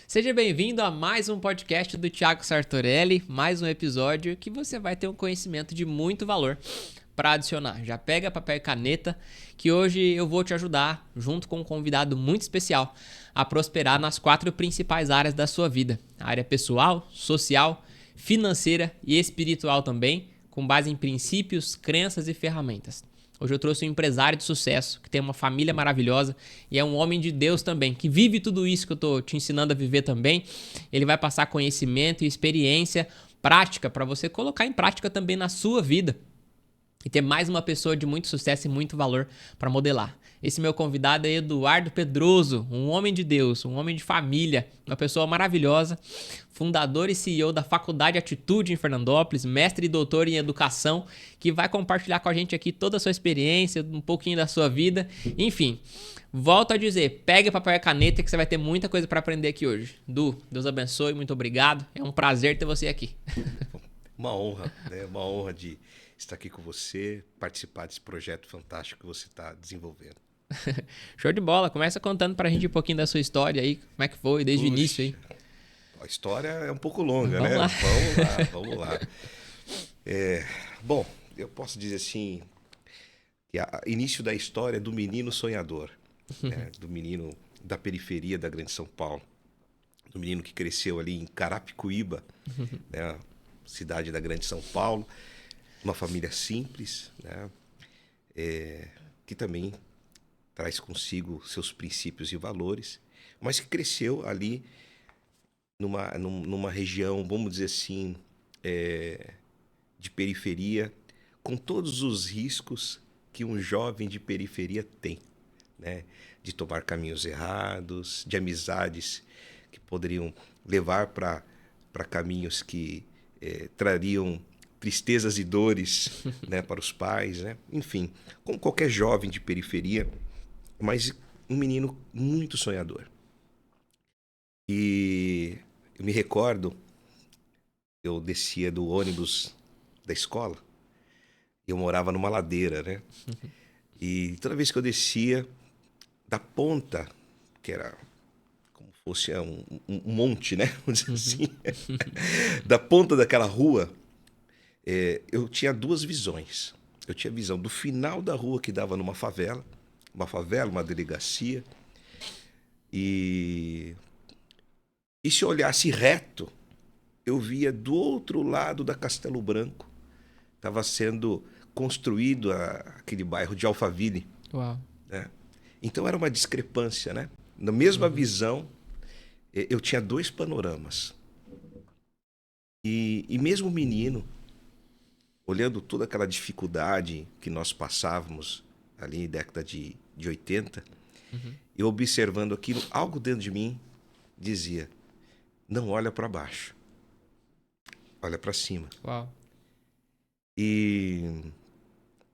Seja bem-vindo a mais um podcast do Thiago Sartorelli, mais um episódio que você vai ter um conhecimento de muito valor para adicionar. Já pega papel e caneta, que hoje eu vou te ajudar, junto com um convidado muito especial, a prosperar nas 4 principais áreas da sua vida: a área pessoal, social, financeira e espiritual também, com base em princípios, crenças e ferramentas. Hoje eu trouxe um empresário de sucesso, que tem uma família maravilhosa e é um homem de Deus também, que vive tudo isso que eu tô te ensinando a viver também. Ele vai passar conhecimento e experiência prática para você colocar em prática também na sua vida e ter mais uma pessoa de muito sucesso e muito valor para modelar. Esse meu convidado é Eduardo Pedroso, um homem de Deus, um homem de família, uma pessoa maravilhosa, fundador e CEO da Faculdade Atitude em Fernandópolis, mestre e doutor em educação, que vai compartilhar com a gente aqui toda a sua experiência, um pouquinho da sua vida, enfim. Volto a dizer, pegue papel e caneta que você vai ter muita coisa para aprender aqui hoje. Du, Deus abençoe, muito obrigado, é um prazer ter você aqui. Uma honra, né? Uma honra de estar aqui com você, participar desse projeto fantástico que você está desenvolvendo. Show de bola, começa contando pra gente um pouquinho da sua história aí, como é que foi desde o início aí. A história é um pouco longa, Vamos né? lá. Vamos lá. Bom, eu posso dizer assim, que o início da história é do menino sonhador, né? Do menino da periferia da Grande São Paulo, do menino que cresceu ali em Carapicuíba, né? Cidade da Grande São Paulo, uma família simples, né? Que também traz consigo seus princípios e valores, mas que cresceu ali numa região, vamos dizer assim, de periferia, com todos os riscos que um jovem de periferia tem, né? De tomar caminhos errados, de amizades que poderiam levar para caminhos que trariam tristezas e dores, né, para os pais, né? Enfim, como qualquer jovem de periferia, mas um menino muito sonhador. E eu me recordo, eu descia do ônibus da escola, eu morava numa ladeira, né? E toda vez que eu descia da ponta, que era como fosse um monte, né? Vamos dizer assim, da ponta daquela rua, eu tinha 2 visões. Eu tinha a visão do final da rua que dava numa favela, uma delegacia, e se eu olhasse reto, eu via do outro lado da Castelo Branco, estava sendo construído aquele bairro de Alphaville, Uau. né? Então era uma discrepância, né? Na mesma visão, eu tinha 2 panoramas. E mesmo menino, olhando toda aquela dificuldade que nós passávamos ali em década de 80, eu observando aquilo, algo dentro de mim dizia: não olha para baixo, olha para cima. Uau.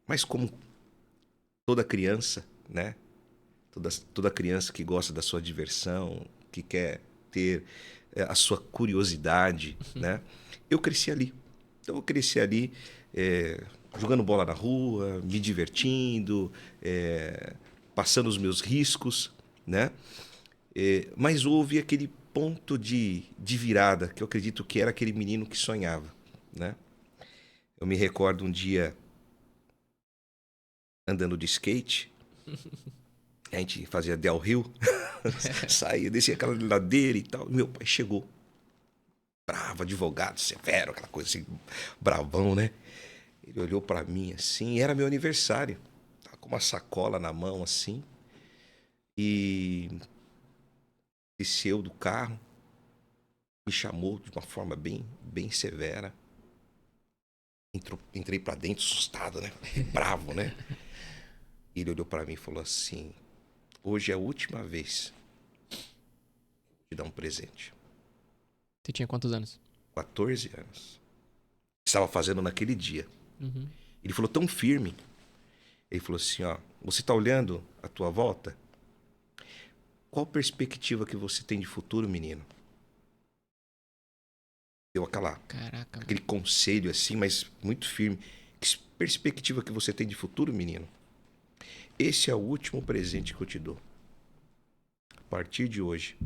Mas como toda criança, né? Toda criança que gosta da sua diversão, que quer ter a sua curiosidade, né? Eu cresci ali. Então eu cresci ali jogando bola na rua, me divertindo, passando os meus riscos, né? Mas houve aquele ponto de virada, que eu acredito que era aquele menino que sonhava, né? Eu me recordo um dia andando de skate, a gente fazia downhill, saía, descia aquela ladeira e tal. Meu pai chegou, bravo, advogado, severo, aquela coisa assim, bravão, né? Ele olhou pra mim assim, era meu aniversário, tava com uma sacola na mão assim, e desceu do carro, me chamou de uma forma bem severa. Entrei pra dentro, assustado, né? Bravo, né? Ele olhou pra mim e falou assim: hoje é a última vez que eu te dar um presente. Você tinha quantos anos? 14 anos. Estava fazendo naquele dia. Ele falou tão firme. Ele falou assim, ó: você tá olhando à tua volta? Qual perspectiva que você tem de futuro, menino? Deu Caraca, aquele mano. conselho assim, mas muito firme. Que perspectiva que você tem de futuro, menino? Esse é o último presente que eu te dou. A partir de hoje,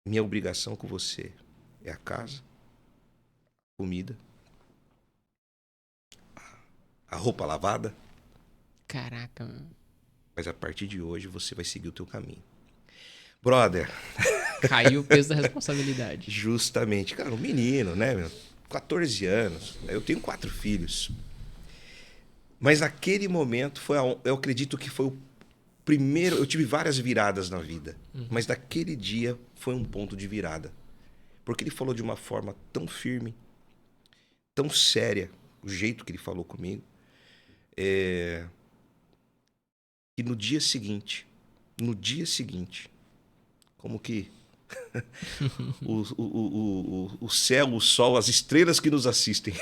Minha obrigação com você é a casa, a comida, a roupa lavada, Caraca, mano. mas a partir de hoje você vai seguir o teu caminho. Brother, Caiu o peso da responsabilidade. justamente, cara, um menino, né, meu? 14 anos, eu tenho 4 filhos. Mas naquele momento eu acredito que foi o primeiro, eu tive várias viradas na vida, mas naquele dia foi um ponto de virada. Porque ele falou de uma forma tão firme, tão séria, o jeito que ele falou comigo, que no dia seguinte, como que o céu, o sol, as estrelas que nos assistem.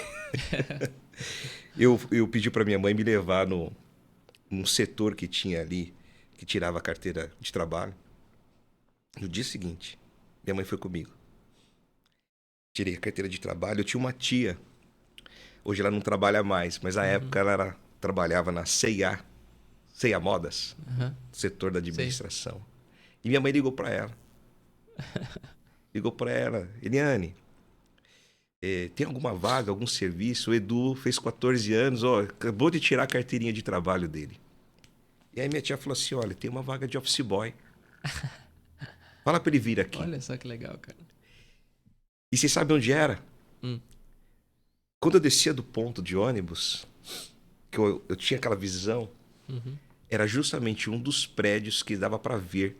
Eu pedi para minha mãe me levar num setor que tinha ali, que tirava a carteira de trabalho. No dia seguinte, minha mãe foi comigo. Tirei a carteira de trabalho. Eu tinha uma tia. Hoje ela não trabalha mais, mas na época ela trabalhava na C&A Modas, setor da Sei. administração. E minha mãe ligou para ela. Eliane, tem alguma vaga, algum serviço? O Edu fez 14 anos, acabou de tirar a carteirinha de trabalho dele. E aí minha tia falou assim, olha, tem uma vaga de office boy. Fala para ele vir aqui. Olha só que legal, cara. E você sabe onde era? Hum. Quando eu descia do ponto de ônibus, que eu tinha aquela visão, era justamente um dos prédios que dava para ver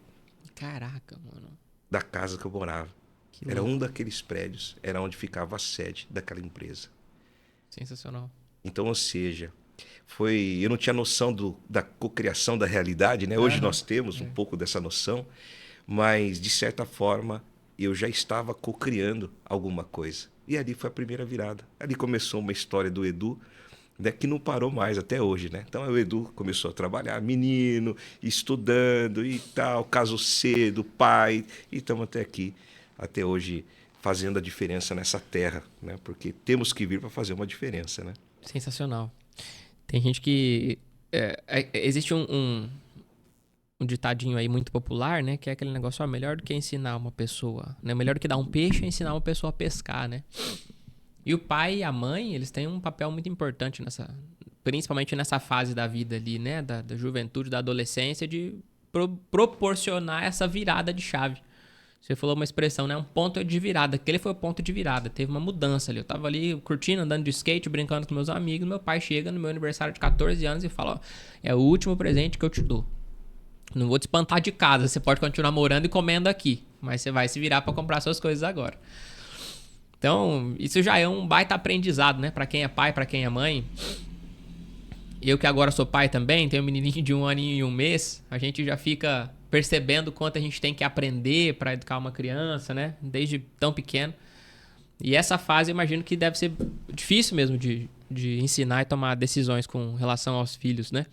Caraca, mano. da casa que eu morava. Que Era louco. um daqueles prédios, era onde ficava a sede daquela empresa. Sensacional. Então, ou seja, eu não tinha noção da cocriação da realidade, né? Hoje nós temos um pouco dessa noção, mas de certa forma eu já estava cocriando alguma coisa. E ali foi a primeira virada. Ali começou uma história do Edu, né, que não parou mais até hoje, né? Então o Edu começou a trabalhar, menino, estudando e tal, casou cedo, pai, e estamos até aqui, até hoje, fazendo a diferença nessa terra, né? Porque temos que vir para fazer uma diferença, né? Sensacional. Tem gente que... existe um ditadinho aí muito popular, né? Que é aquele negócio, melhor do que ensinar uma pessoa, né? Melhor do que dar um peixe é ensinar uma pessoa a pescar, né? E o pai e a mãe, eles têm um papel muito importante principalmente nessa fase da vida ali, né? Da juventude, da adolescência, de proporcionar essa virada de chave. Você falou uma expressão, né? Um ponto de virada. Aquele foi o ponto de virada. Teve uma mudança ali. Eu tava ali curtindo, andando de skate, brincando com meus amigos. Meu pai chega no meu aniversário de 14 anos e fala, é o último presente que eu te dou. Não vou te espantar de casa. Você pode continuar morando e comendo aqui. Mas você vai se virar para comprar suas coisas agora. Então, isso já é um baita aprendizado, né? Pra quem é pai, pra quem é mãe. Eu que agora sou pai também, tenho um menininho de 1 aninho e 1 mês. A gente já fica percebendo quanto a gente tem que aprender para educar uma criança, né? Desde tão pequeno. E essa fase eu imagino que deve ser difícil mesmo de ensinar e tomar decisões com relação aos filhos, né?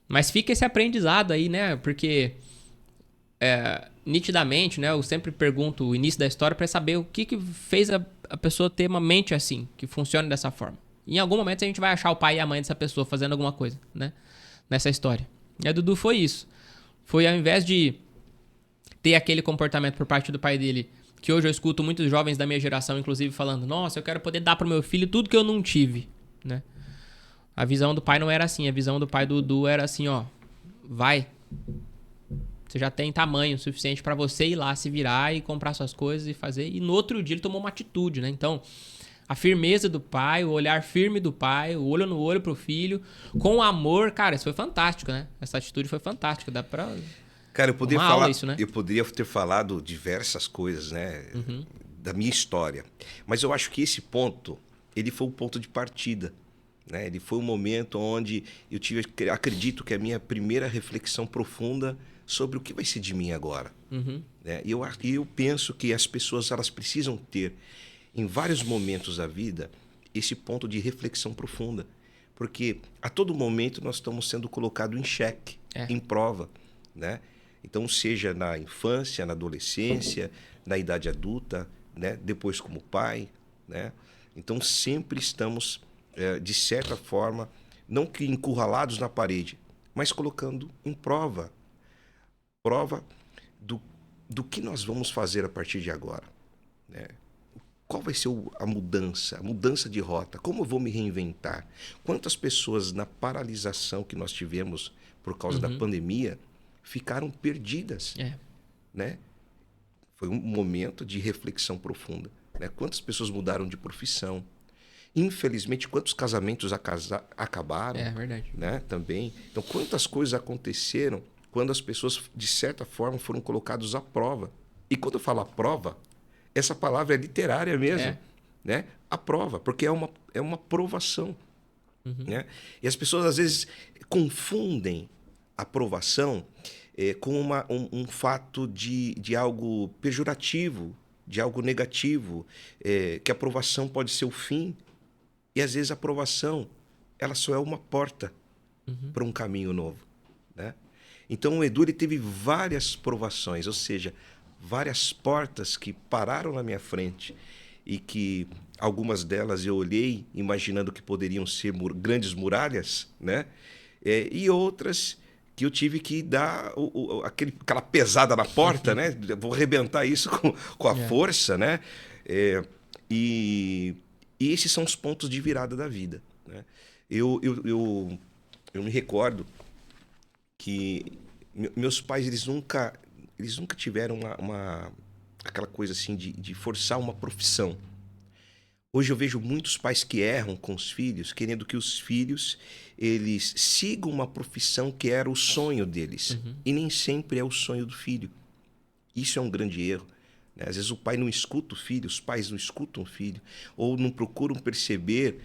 Mas fica esse aprendizado aí, né? Porque nitidamente, né? Eu sempre pergunto o início da história para saber o que fez a pessoa ter uma mente assim, que funcione dessa forma. Em algum momento a gente vai achar o pai e a mãe dessa pessoa fazendo alguma coisa, né? Nessa história. E a Dudu foi isso. Foi ao invés de ter aquele comportamento por parte do pai dele, que hoje eu escuto muitos jovens da minha geração, inclusive, falando, nossa, eu quero poder dar pro meu filho tudo que eu não tive, né? A visão do pai não era assim. A visão do pai do Dudu era assim, ó, vai. Você já tem tamanho suficiente para você ir lá se virar e comprar suas coisas e fazer. E no outro dia ele tomou uma atitude, né? Então, a firmeza do pai, o olhar firme do pai, o olho no olho pro filho, com amor, cara, isso foi fantástico, né? Essa atitude foi fantástica, dá pra... Cara, eu poderia Uma falar, aula isso, né? eu poderia ter falado diversas coisas, né, da minha história. Mas eu acho que esse ponto, ele foi um ponto de partida, né? Ele foi um momento onde eu acredito que a minha primeira reflexão profunda sobre o que vai ser de mim agora, né? E eu penso que as pessoas elas precisam ter em vários momentos da vida esse ponto de reflexão profunda, porque a todo momento nós estamos sendo colocados em xeque, em prova, né? Então, seja na infância, na adolescência, na idade adulta, né? Depois como pai, né? Então, sempre estamos, de certa forma, não que encurralados na parede, mas colocando em prova do que nós vamos fazer a partir de agora, né? Qual vai ser a mudança de rota? Como eu vou me reinventar? Quantas pessoas na paralisação que nós tivemos por causa da pandemia ficaram perdidas, né? Foi um momento de reflexão profunda, né? Quantas pessoas mudaram de profissão? Infelizmente, quantos casamentos acabaram? É verdade. Né? Também. Então, quantas coisas aconteceram quando as pessoas, de certa forma, foram colocadas à prova. E quando eu falo à prova, essa palavra é literária mesmo. Né? A prova, porque é uma provação. Né? E as pessoas, às vezes, confundem a provação com um fato de algo pejorativo, de algo negativo, que a provação pode ser o fim. E, às vezes, a provação ela só é uma porta para um caminho novo. Né? Então, o Edu ele teve várias provações, ou seja, várias portas que pararam na minha frente e que algumas delas eu olhei imaginando que poderiam ser grandes muralhas, né? E outras que eu tive que dar aquela pesada na porta, né? Vou arrebentar isso com a força, né? E esses são os pontos de virada da vida, né? Eu me recordo que meus pais eles nunca tiveram aquela coisa assim de forçar uma profissão. Hoje eu vejo muitos pais que erram com os filhos, querendo que os filhos eles sigam uma profissão que era o sonho deles. E nem sempre é o sonho do filho. Isso é um grande erro. Né? Às vezes o pai não escuta o filho, os pais não escutam o filho, ou não procuram perceber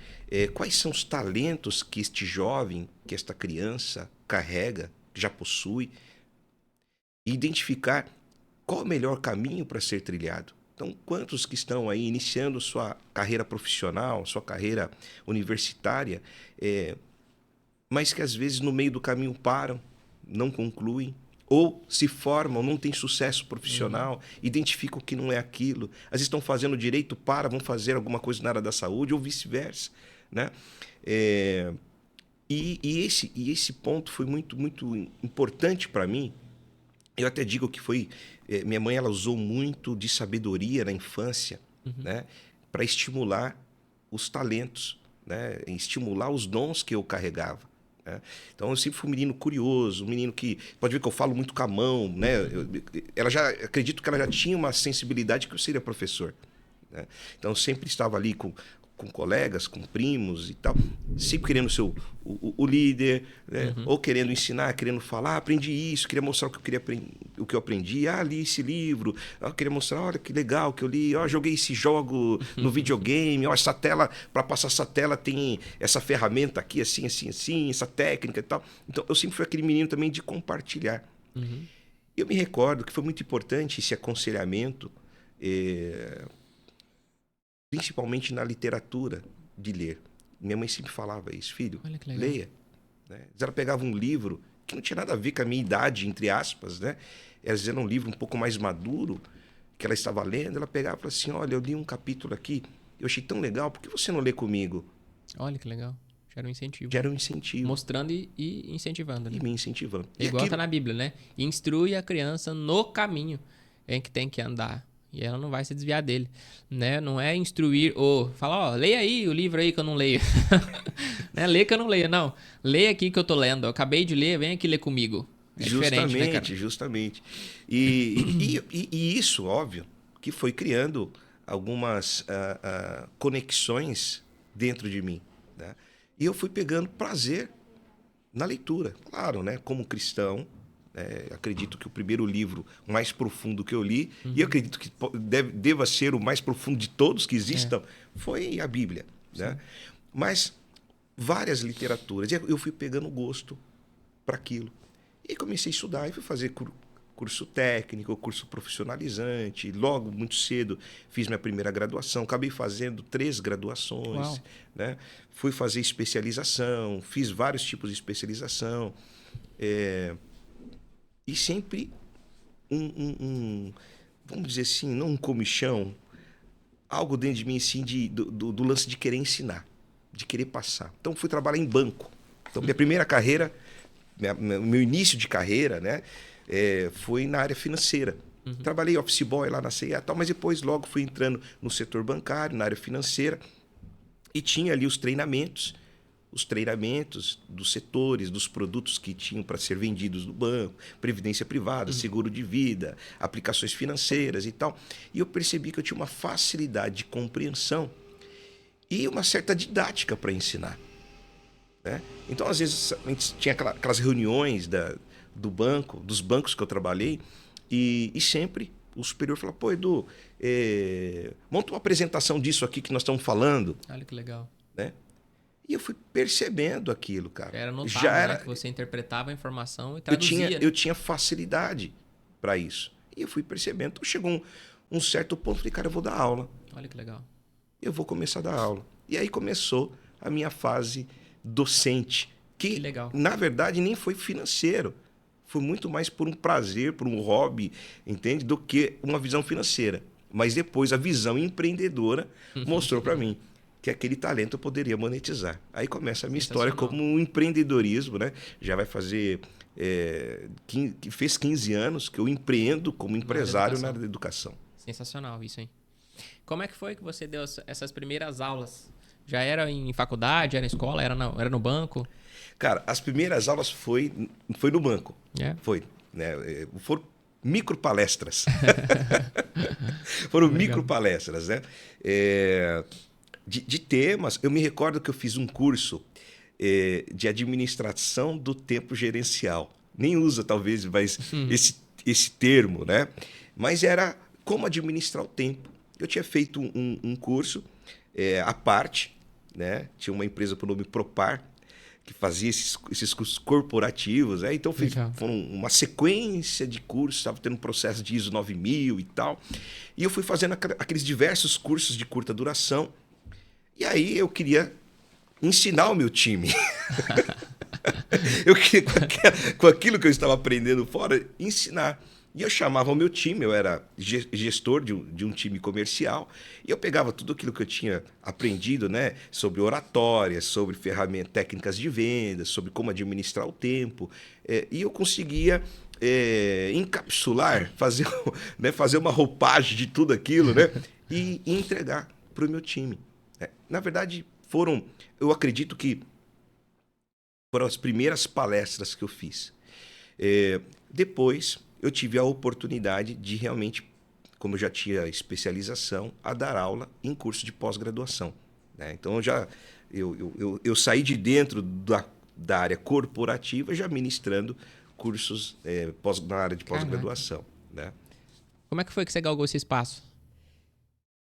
quais são os talentos que este jovem, que esta criança carrega, já possui, e identificar qual é o melhor caminho para ser trilhado. Então, quantos que estão aí iniciando sua carreira profissional, sua carreira universitária, mas que às vezes no meio do caminho param, não concluem, ou se formam, não têm sucesso profissional, identificam que não é aquilo, às vezes estão fazendo direito, vão fazer alguma coisa na área da saúde, ou vice-versa, né? E esse ponto foi muito, muito importante para mim. Eu até digo que foi... minha mãe ela usou muito de sabedoria na infância, né, para estimular os talentos, né, estimular os dons que eu carregava. Né? Então, eu sempre fui um menino curioso, um menino que... Pode ver que eu falo muito com a mão. Né? Acredito que ela já tinha uma sensibilidade que eu seria professor. Né? Então, eu sempre estava ali com colegas, com primos e tal, sempre querendo ser o líder, né? Ou querendo ensinar, querendo falar, aprendi isso, queria mostrar o que eu aprendi, li esse livro, queria mostrar, olha que legal que eu li, joguei esse jogo no videogame, essa tela, para passar essa tela tem essa ferramenta aqui, assim, assim, assim, essa técnica e tal. Então, eu sempre fui aquele menino também de compartilhar. Eu me recordo que foi muito importante esse aconselhamento, principalmente na literatura, de ler. Minha mãe sempre falava isso, filho, leia. Né? Ela pegava um livro que não tinha nada a ver com a minha idade, entre aspas, né? Às vezes era um livro um pouco mais maduro, que ela estava lendo, ela pegava e falava assim, olha, eu li um capítulo aqui, eu achei tão legal, por que você não lê comigo? Olha que legal. Já era um incentivo. Já era um incentivo. Mostrando e incentivando. Né? E me incentivando. Igual tá na Bíblia, né? Instrui a criança no caminho em que tem que andar. E ela não vai se desviar dele, né? Não é instruir ou falar, leia aí o livro aí que eu não leio. Né? Lê que eu não leio, não. Leia aqui que eu tô lendo. Eu acabei de ler, vem aqui ler comigo. É justamente, né, cara? Justamente. E isso, óbvio, que foi criando algumas conexões dentro de mim. Né? E eu fui pegando prazer na leitura. Claro, né? Como cristão, acredito que o primeiro livro mais profundo que eu li, e eu acredito que deva ser o mais profundo de todos que existam, foi a Bíblia. Né? Mas várias literaturas. E eu fui pegando gosto para aquilo. E comecei a estudar e fui fazer curso técnico, curso profissionalizante. Logo, muito cedo, fiz minha primeira graduação. Acabei fazendo 3 graduações. Né? Fui fazer especialização, fiz vários tipos de especialização. E sempre vamos dizer assim, não um comichão, algo dentro de mim assim, do lance de querer ensinar, de querer passar. Então, fui trabalhar em banco. Então, minha primeira carreira, meu início de carreira, né, foi na área financeira. Trabalhei office boy lá na C&A e tal, mas depois logo fui entrando no setor bancário, na área financeira, e tinha ali os treinamentos dos setores, dos produtos que tinham para ser vendidos no banco, previdência privada, seguro de vida, aplicações financeiras e tal. E eu percebi que eu tinha uma facilidade de compreensão e uma certa didática para ensinar, né? Então, às vezes, a gente tinha aquelas reuniões do banco, dos bancos que eu trabalhei, e sempre o superior falava, pô, Edu, monta uma apresentação disso aqui que nós estamos falando. Olha que legal. Né? E eu fui percebendo aquilo, cara. Era notável, né? Que você interpretava a informação e traduzia. Eu tinha facilidade para isso. E eu fui percebendo. Então chegou um certo ponto, falei, cara, eu vou dar aula. Olha que legal. Eu vou começar a dar aula. E aí começou a minha fase docente. Que legal. Na verdade, nem foi financeiro. Foi muito mais por um prazer, por um hobby, entende? Do que uma visão financeira. Mas depois a visão empreendedora mostrou para mim que aquele talento eu poderia monetizar. Aí começa a minha história como um empreendedorismo, né? Já vai fazer... fez 15 anos que eu empreendo como empresário na área da educação. Sensacional isso, hein? Como é que foi que você deu essas primeiras aulas? Já era em faculdade, era na escola, era no banco? Cara, as primeiras aulas foi no banco. Foi, né? Foram micropalestras. Foram micropalestras, né? De temas. Eu me recordo que eu fiz um curso de administração do tempo gerencial. Nem usa, talvez, mas esse termo, né? Mas era como administrar o tempo. Eu tinha feito um curso à parte, né? Tinha uma empresa por nome Propar, que fazia esses cursos corporativos. Né? Então, foram uma sequência de cursos, estava tendo um processo de ISO 9000 e tal. E eu fui fazendo aqueles diversos cursos de curta duração. E aí eu queria ensinar o meu time. Eu queria, com aquilo que eu estava aprendendo fora, ensinar. E eu chamava o meu time, eu era gestor de um time comercial, e eu pegava tudo aquilo que eu tinha aprendido, né, sobre oratória, sobre ferramentas técnicas de venda, sobre como administrar o tempo, e eu conseguia encapsular, fazer uma roupagem de tudo aquilo, né, e entregar para o meu time. Na verdade, eu acredito que foram as primeiras palestras que eu fiz. Depois, eu tive a oportunidade de realmente, como eu já tinha especialização, a dar aula em curso de pós-graduação. Né? Então, eu saí de dentro da área corporativa já ministrando cursos na área de pós-graduação. Né? Como é que foi que você galgou esse espaço?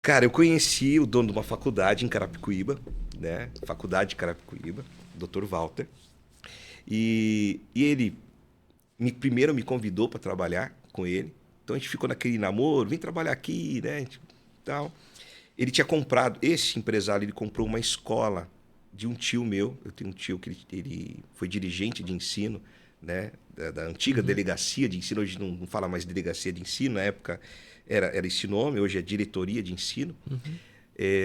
Cara, eu conheci o dono de uma faculdade em Carapicuíba, né? Faculdade de Carapicuíba, Dr. Walter. E ele primeiro me convidou para trabalhar com ele. Então a gente ficou naquele namoro, vem trabalhar aqui, né? Tal. Ele tinha comprado, esse empresário, ele comprou uma escola de um tio meu. Eu tenho um tio que ele foi dirigente de ensino, né? Da antiga delegacia de ensino. Hoje não fala mais delegacia de ensino, na época era esse nome, hoje é diretoria de ensino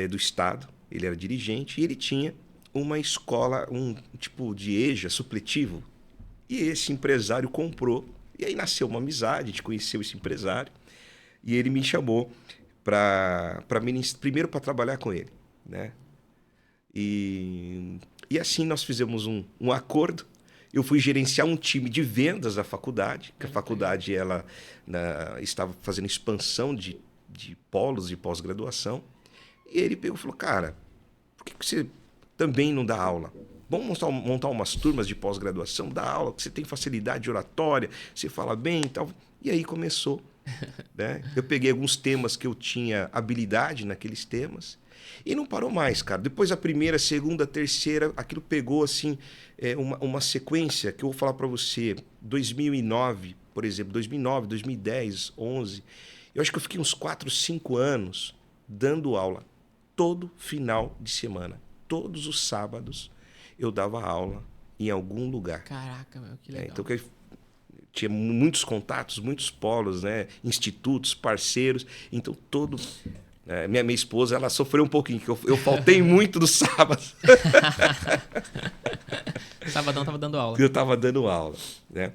do Estado. Ele era dirigente e ele tinha uma escola, um tipo de EJA supletivo. E esse empresário comprou. E aí nasceu uma amizade, a gente conheceu esse empresário. E ele me chamou primeiro para trabalhar com ele. Né? E assim nós fizemos um acordo. Eu fui gerenciar um time de vendas da faculdade, que a faculdade estava fazendo expansão de polos de pós-graduação. E ele pegou e falou, cara, por que você também não dá aula? Vamos montar umas turmas de pós-graduação, dá aula, que você tem facilidade de oratória, você fala bem e tal. E aí começou. Né? Eu peguei alguns temas que eu tinha habilidade naqueles temas e não parou mais, cara. Depois a primeira, segunda, terceira, aquilo pegou assim uma sequência que eu vou falar para você. 2009, por exemplo, 2009, 2010, 2011. Eu acho que eu fiquei uns 4, 5 anos dando aula todo final de semana. Todos os sábados eu dava aula em algum lugar. Caraca, meu, que legal. Então, tinha muitos contatos, muitos polos, né? Institutos, parceiros. Então, minha esposa, ela sofreu um pouquinho, que eu faltei muito no sábado. Sabadão estava dando aula. Eu estava dando aula. Né?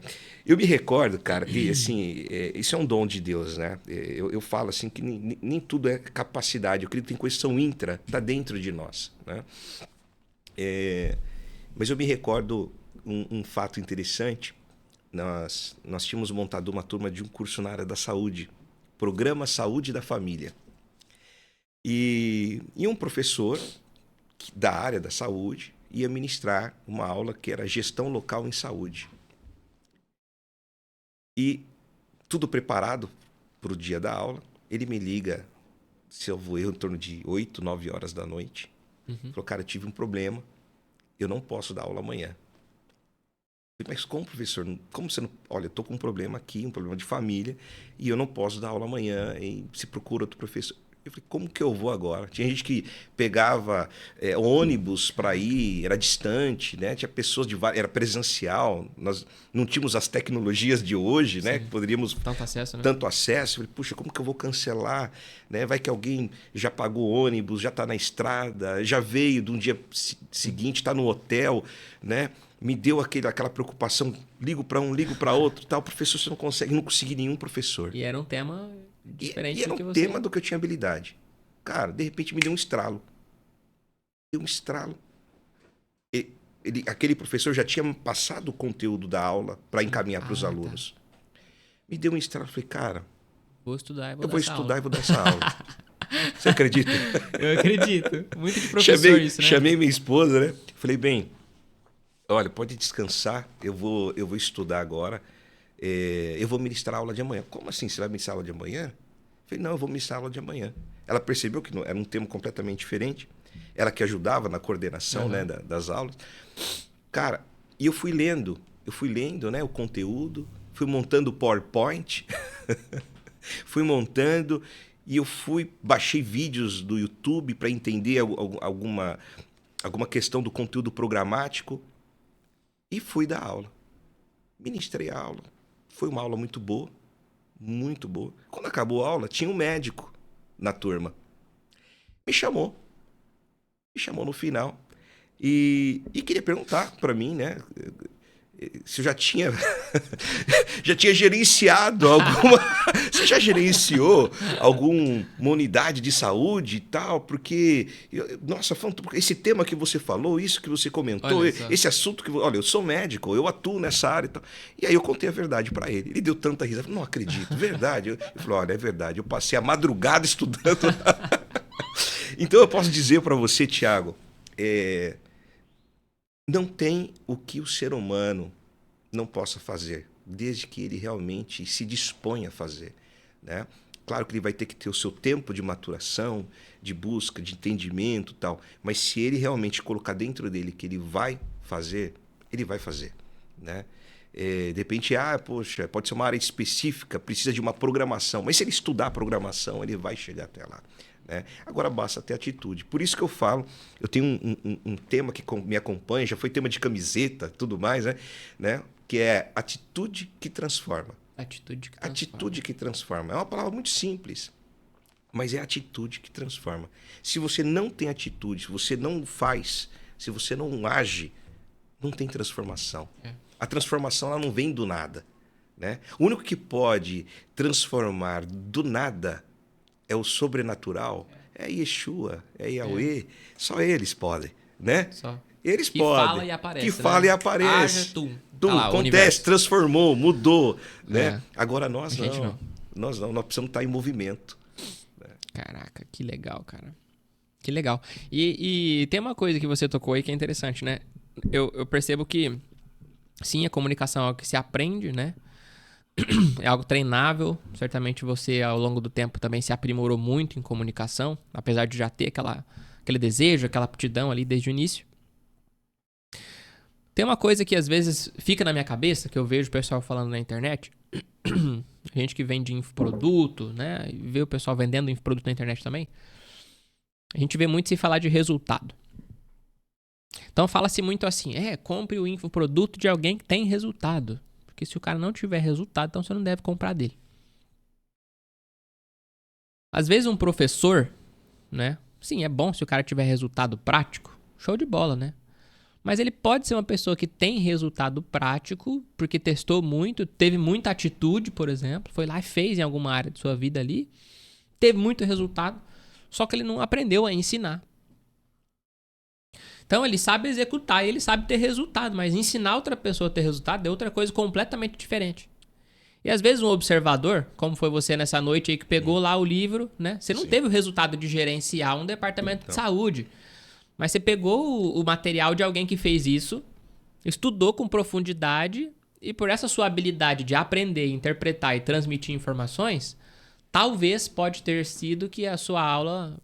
Eu me recordo, cara, que assim, isso é um dom de Deus, né? Eu falo assim que nem tudo é capacidade. Eu acredito que tem coisas que são intra, tá dentro de nós, né? Mas eu me recordo um fato interessante. Nós tínhamos montado uma turma de um curso na área da saúde, Programa Saúde da Família. E um professor da área da saúde ia ministrar uma aula que era Gestão Local em Saúde. E tudo preparado para o dia da aula, ele me liga, se eu vou em torno de 8, 9 horas da noite. Falou, cara, eu tive um problema, eu não posso dar aula amanhã. Eu falei, mas como, professor? Como você não... Olha, eu estou com um problema aqui, um problema de família, e eu não posso dar aula amanhã, e se procura outro professor. Eu falei, como que eu vou agora? Tinha gente que pegava ônibus para ir, era distante, né? Tinha pessoas era presencial, nós não tínhamos as tecnologias de hoje, né? Que poderíamos tanto acesso, né? Tanto acesso. Eu falei, puxa, como que eu vou cancelar? Né? Vai que alguém já pagou ônibus, já está na estrada, já veio de um dia seguinte, está no hotel, né? Me deu aquela preocupação, ligo para um, ligo para outro, tal. Professor, você não consegue, não consegui nenhum professor. E era um tema diferente e era do que um você... tema do que eu tinha habilidade. Cara, de repente me deu um estralo. Deu um estralo. Aquele professor já tinha passado o conteúdo da aula para encaminhar para os alunos. Tá. Me deu um estralo. Falei, cara, vou estudar e vou dar essa aula. Você acredita? Eu acredito. Muito de professor isso, né? Chamei minha esposa, né? Falei, bem, olha, pode descansar, eu vou estudar agora, eu vou ministrar a aula de amanhã. Como assim, você vai ministrar a aula de amanhã? Eu falei, não, eu vou ministrar a aula de amanhã. Ela percebeu que era um tema completamente diferente, ela que ajudava na coordenação, né, das aulas. Cara, e eu fui lendo, né, o conteúdo, fui montando o PowerPoint, fui montando, e eu baixei vídeos do YouTube para entender alguma questão do conteúdo programático, e fui dar aula. Ministrei a aula. Foi uma aula muito boa. Muito boa. Quando acabou a aula, tinha um médico na turma. Me chamou no final. E queria perguntar para mim, né? Se eu já tinha gerenciado alguma... Você já gerenciou alguma unidade de saúde e tal? Porque, nossa, esse tema que você falou, isso que você comentou, esse assunto que... Olha, eu sou médico, eu atuo nessa área e tal. E aí eu contei a verdade para ele. Ele deu tanta risada. Não acredito, verdade. Eu falei, olha, é verdade. Eu passei a madrugada estudando. Então eu posso dizer para você, Thiago, não tem o que o ser humano não possa fazer, desde que ele realmente se disponha a fazer, né? Claro que ele vai ter que ter o seu tempo de maturação, de busca, de entendimento e tal, mas se ele realmente colocar dentro dele que ele vai fazer, né? De repente, poxa, pode ser uma área específica, precisa de uma programação, mas se ele estudar a programação, ele vai chegar até lá. Né? Agora basta ter atitude. Por isso que eu falo, eu tenho um tema que me acompanha, já foi tema de camiseta, tudo mais, né? Que é atitude que transforma. Atitude que transforma. É uma palavra muito simples, mas é a atitude que transforma. Se você não tem atitude, se você não faz, se você não age, não tem transformação. A transformação ela não vem do nada. Né? O único que pode transformar do nada é o sobrenatural, é Yeshua, é Yahweh, só eles podem, né? Só. Eles que podem. Fala e aparece, que fala e aparece. Haja tu. Tá lá, acontece, transformou, mudou, né? Agora nós não. Nós precisamos estar em movimento. Né? Caraca, que legal, cara. Que legal. E tem uma coisa que você tocou aí que é interessante, né? Eu percebo que, sim, a comunicação é algo que se aprende, né? É algo treinável. Certamente você, ao longo do tempo, também se aprimorou muito em comunicação, apesar de já ter aquele desejo, aquela aptidão ali desde o início. Tem uma coisa que às vezes fica na minha cabeça, que eu vejo o pessoal falando na internet, gente que vende infoproduto, né? E vê o pessoal vendendo infoproduto na internet também. A gente vê muito se falar de resultado. Então fala-se muito assim, compre o infoproduto de alguém que tem resultado. Porque se o cara não tiver resultado, então você não deve comprar dele. Às vezes um professor, né? Sim, é bom se o cara tiver resultado prático. Show de bola, né? Mas ele pode ser uma pessoa que tem resultado prático, porque testou muito, teve muita atitude, por exemplo, foi lá e fez em alguma área de sua vida ali, teve muito resultado, só que ele não aprendeu a ensinar. Então ele sabe executar e ele sabe ter resultado, mas ensinar outra pessoa a ter resultado é outra coisa completamente diferente. E às vezes um observador, como foi você nessa noite aí que pegou lá o livro, né? Você não teve o resultado de gerenciar um departamento de saúde, mas você pegou o material de alguém que fez isso, estudou com profundidade e por essa sua habilidade de aprender, interpretar e transmitir informações, talvez pode ter sido que a sua aula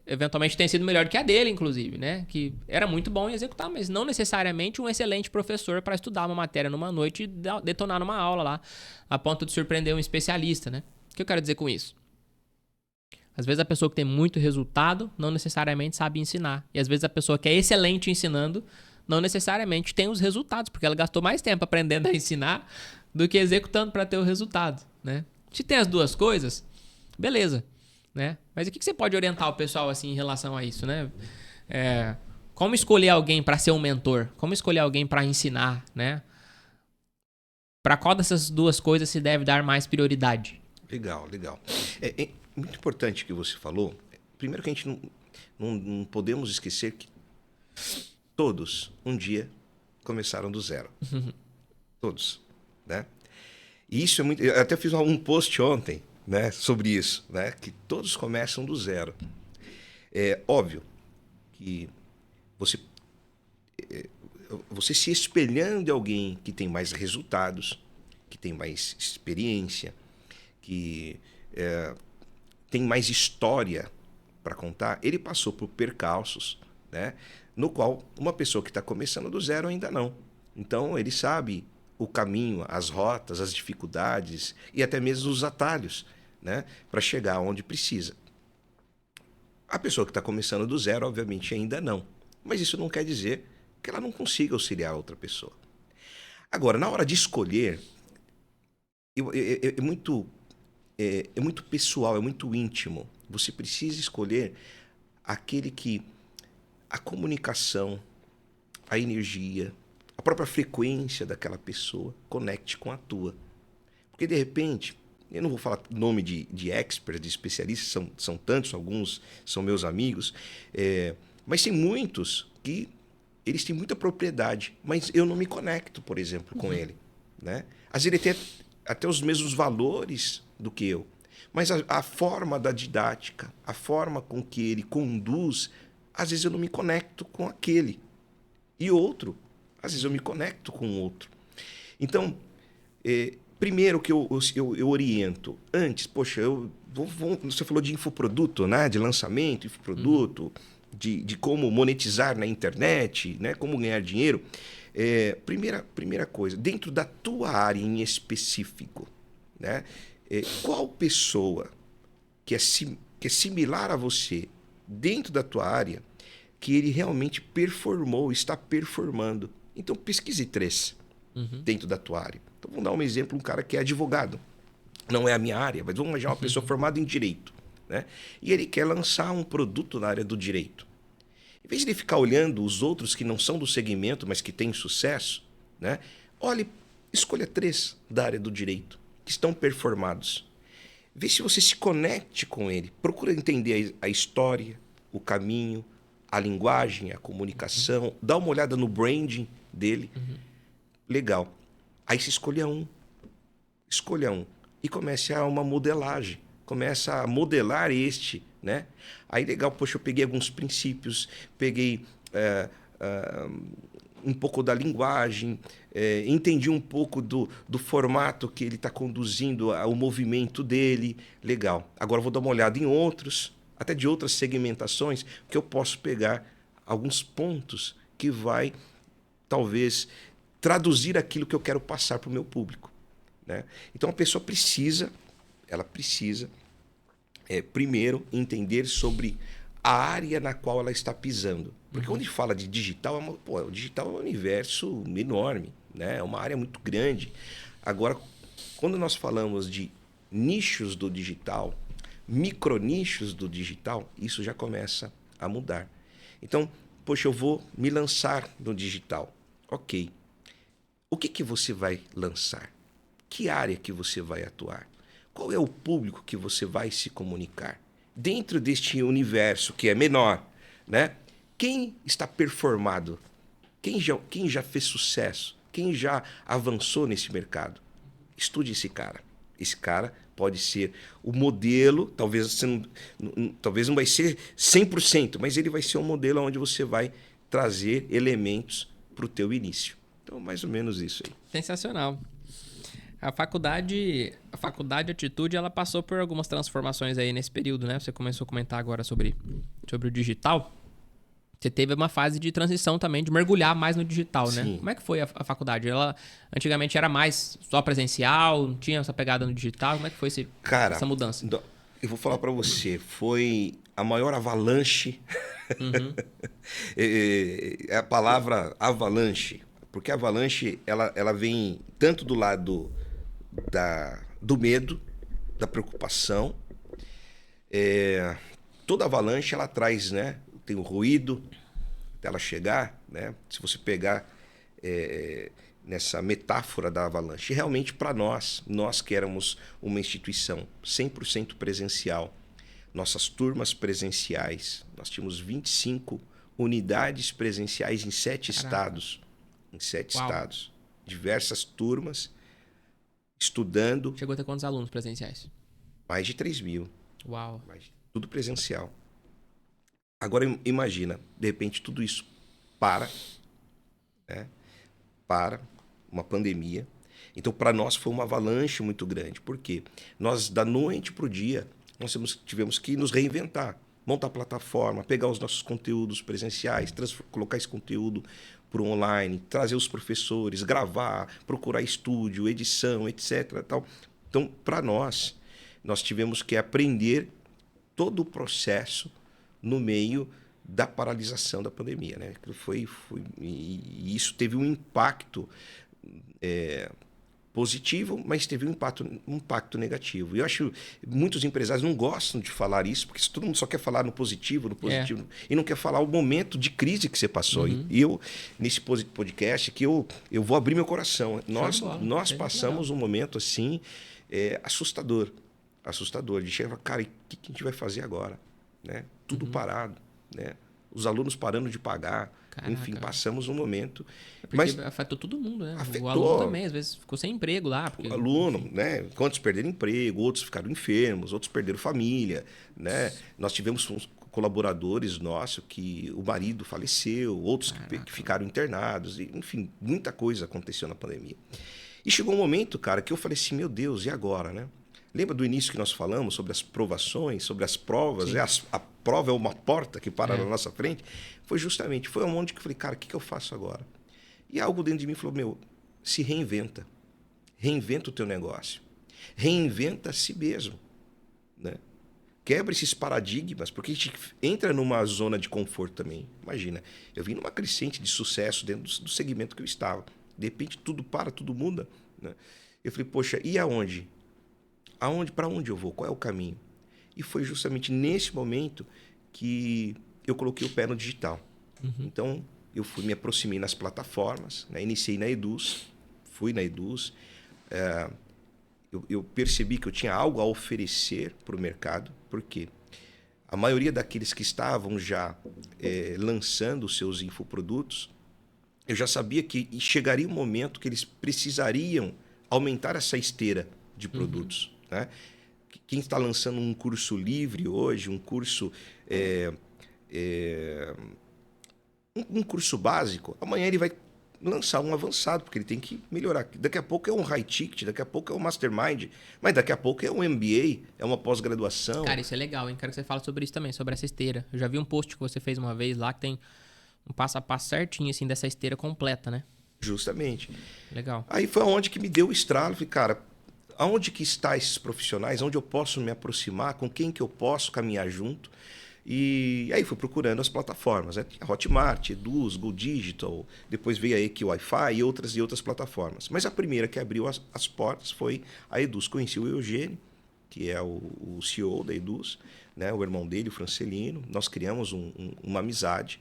eventualmente tenha sido melhor que a dele, inclusive, né? Que era muito bom em executar, mas não necessariamente um excelente professor para estudar uma matéria numa noite e detonar numa aula lá, a ponto de surpreender um especialista, né? O que eu quero dizer com isso? Às vezes a pessoa que tem muito resultado não necessariamente sabe ensinar. E às vezes a pessoa que é excelente ensinando não necessariamente tem os resultados, porque ela gastou mais tempo aprendendo a ensinar do que executando para ter o resultado, né? Se tem as duas coisas, beleza, né? Mas o que você pode orientar o pessoal assim em relação a isso, né? Como escolher alguém para ser um mentor? Como escolher alguém para ensinar, né? Para qual dessas duas coisas se deve dar mais prioridade? Legal, legal. É muito importante o que você falou. Primeiro que a gente não podemos esquecer que todos, um dia, começaram do zero. Todos, né? E isso é muito... Eu até fiz um post ontem, né, sobre isso, né? Que todos começam do zero. É óbvio que você se espelhando em alguém que tem mais resultados, que tem mais experiência, que tem mais história para contar, ele passou por percalços, né? No qual uma pessoa que está começando do zero ainda não. Então ele sabe o caminho, as rotas, as dificuldades e até mesmo os atalhos, né, para chegar onde precisa. A pessoa que está começando do zero, obviamente, ainda não. Mas isso não quer dizer que ela não consiga auxiliar outra pessoa. Agora, na hora de escolher, é muito pessoal, é muito íntimo. Você precisa escolher aquele que a comunicação, a energia, a própria frequência daquela pessoa conecte com a tua. Porque, de repente, eu não vou falar nome de experts, de especialistas, são tantos, alguns são meus amigos, mas tem muitos que eles têm muita propriedade, mas eu não me conecto, por exemplo, com ele, né? Às vezes ele tem até os mesmos valores do que eu, mas a forma da didática, a forma com que ele conduz, às vezes eu não me conecto com aquele. E outro, às vezes eu me conecto com outro. Então, primeiro que eu oriento, antes, poxa, você falou de infoproduto, né? De lançamento, infoproduto, de como monetizar na internet, né? Como ganhar dinheiro. Primeira coisa, dentro da tua área em específico, né? Qual pessoa que é similar a você dentro da tua área que ele realmente performou, está performando? Então, pesquise 3 dentro da tua área. Então, vamos dar um exemplo, um cara que é advogado. Não é a minha área, mas vamos imaginar uma pessoa formada em direito, né? E ele quer lançar um produto na área do direito. Em vez de ele ficar olhando os outros que não são do segmento, mas que têm sucesso, né? Escolha 3 da área do direito, que estão performados. Vê se você se conecte com ele. Procura entender a história, o caminho, a linguagem, a comunicação. Dá uma olhada no branding dele. Legal. Aí você escolha um. E comece a uma modelagem. Começa a modelar né? Aí legal, poxa, eu peguei alguns princípios, peguei um pouco da linguagem, entendi um pouco do formato que ele está conduzindo, o movimento dele. Legal. Agora eu vou dar uma olhada em outros, até de outras segmentações, que eu posso pegar alguns pontos que vai, talvez, traduzir aquilo que eu quero passar para o meu público, né? Então a pessoa precisa primeiro entender sobre a área na qual ela está pisando. Porque quando a gente fala de digital, o digital é um universo enorme, né? É uma área muito grande. Agora, quando nós falamos de nichos do digital, micronichos do digital, isso já começa a mudar. Então, poxa, eu vou me lançar no digital. Ok. O que você vai lançar? Que área que você vai atuar? Qual é o público que você vai se comunicar? Dentro deste universo que é menor, né? Quem está performado? Quem já fez sucesso? Quem já avançou nesse mercado? Estude esse cara. Esse cara pode ser o modelo, talvez talvez não vai ser 100%, mas ele vai ser um modelo onde você vai trazer elementos para o teu início. Então, mais ou menos isso aí. Sensacional. A faculdade Atitude, ela passou por algumas transformações aí nesse período, né? Você começou a comentar agora sobre o digital. Você teve uma fase de transição também, de mergulhar mais no digital, né? Sim. Como é que foi a faculdade? Ela antigamente era mais só presencial, não tinha essa pegada no digital? Como é que foi essa mudança? Eu vou falar para você, foi a maior avalanche. Uhum. É a palavra avalanche, porque a avalanche ela vem tanto do lado do medo, da preocupação. Toda avalanche ela traz, né? Tem o ruído até ela chegar, né? Se você pegar nessa metáfora da avalanche, realmente para nós que éramos uma instituição 100% presencial, nossas turmas presenciais, nós tínhamos 25 unidades presenciais em 7 estados. Em 7 Uau. estados. Diversas turmas, estudando. Chegou a ter quantos alunos presenciais? Mais de 3.000. Uau. Tudo presencial. Agora imagina, de repente tudo isso para, né? Para uma pandemia. Então, para nós foi uma avalanche muito grande. Por quê? Nós, da noite para o dia, nós tivemos que nos reinventar. Montar plataforma, pegar os nossos conteúdos presenciais, colocar esse conteúdo para o online, trazer os professores, gravar, procurar estúdio, edição, etc. Tal. Então, para nós tivemos que aprender todo o processo no meio da paralisação da pandemia, né? E isso teve um impacto positivo, mas teve um impacto negativo. E eu acho que muitos empresários não gostam de falar isso, porque todo mundo só quer falar no positivo, e não quer falar o momento de crise que você passou. Uhum. E eu, nesse podcast, que eu vou abrir meu coração. Nós passamos um momento assim assustador, de chegar e falar, cara, o que a gente vai fazer agora? Né? Tudo parado, né? Os alunos parando de pagar. Caraca. Enfim, passamos um momento. Mas afetou todo mundo, né? Afetou. O aluno também, às vezes, ficou sem emprego lá. O aluno, né? Quantos perderam emprego, outros ficaram enfermos, outros perderam família, né? Nós tivemos colaboradores nossos que o marido faleceu, outros que ficaram internados. Enfim, muita coisa aconteceu na pandemia. E chegou um momento, cara, que eu falei assim, meu Deus, e agora, né? Lembra do início que nós falamos sobre as provações, sobre as provas? A prova é uma porta que para na nossa frente. Foi onde que eu falei, cara, o que eu faço agora? E algo dentro de mim falou, se reinventa. Reinventa o teu negócio. Reinventa a si mesmo. Né? Quebra esses paradigmas, porque a gente entra numa zona de conforto também. Imagina, eu vim numa crescente de sucesso dentro do segmento que eu estava. De repente, tudo para, tudo muda. Né? Eu falei, poxa, e aonde? Para onde eu vou? Qual é o caminho? E foi justamente nesse momento que eu coloquei o pé no digital. Uhum. Então, eu me aproximei nas plataformas, né? Iniciei na Eduz, fui na Eduz. Eu percebi que eu tinha algo a oferecer para o mercado, porque a maioria daqueles que estavam já lançando os seus infoprodutos, eu já sabia que chegaria um momento que eles precisariam aumentar essa esteira de produtos. Né? Quem está lançando um curso livre hoje, um curso um curso básico, amanhã ele vai lançar um avançado, porque ele tem que melhorar. Daqui a pouco é um high ticket, daqui a pouco é um mastermind, mas daqui a pouco é um MBA, é uma pós-graduação. Cara, isso é legal, hein? Quero que você fale sobre isso também, sobre essa esteira. Eu já vi um post que você fez uma vez lá que tem um passo a passo certinho, assim, dessa esteira completa, né? Justamente. Legal. Aí foi onde que me deu o estralo. Falei, cara, aonde que estão esses profissionais? Onde eu posso me aproximar? Com quem que eu posso caminhar junto? E aí fui procurando as plataformas. Né? Hotmart, Eduz, Go Digital, depois veio a Equi Wi-Fi e outras plataformas. Mas a primeira que abriu as portas foi a Eduz. Conheci o Eugênio, que é o CEO da Eduz, né? O irmão dele, o Francelino. Nós criamos uma amizade.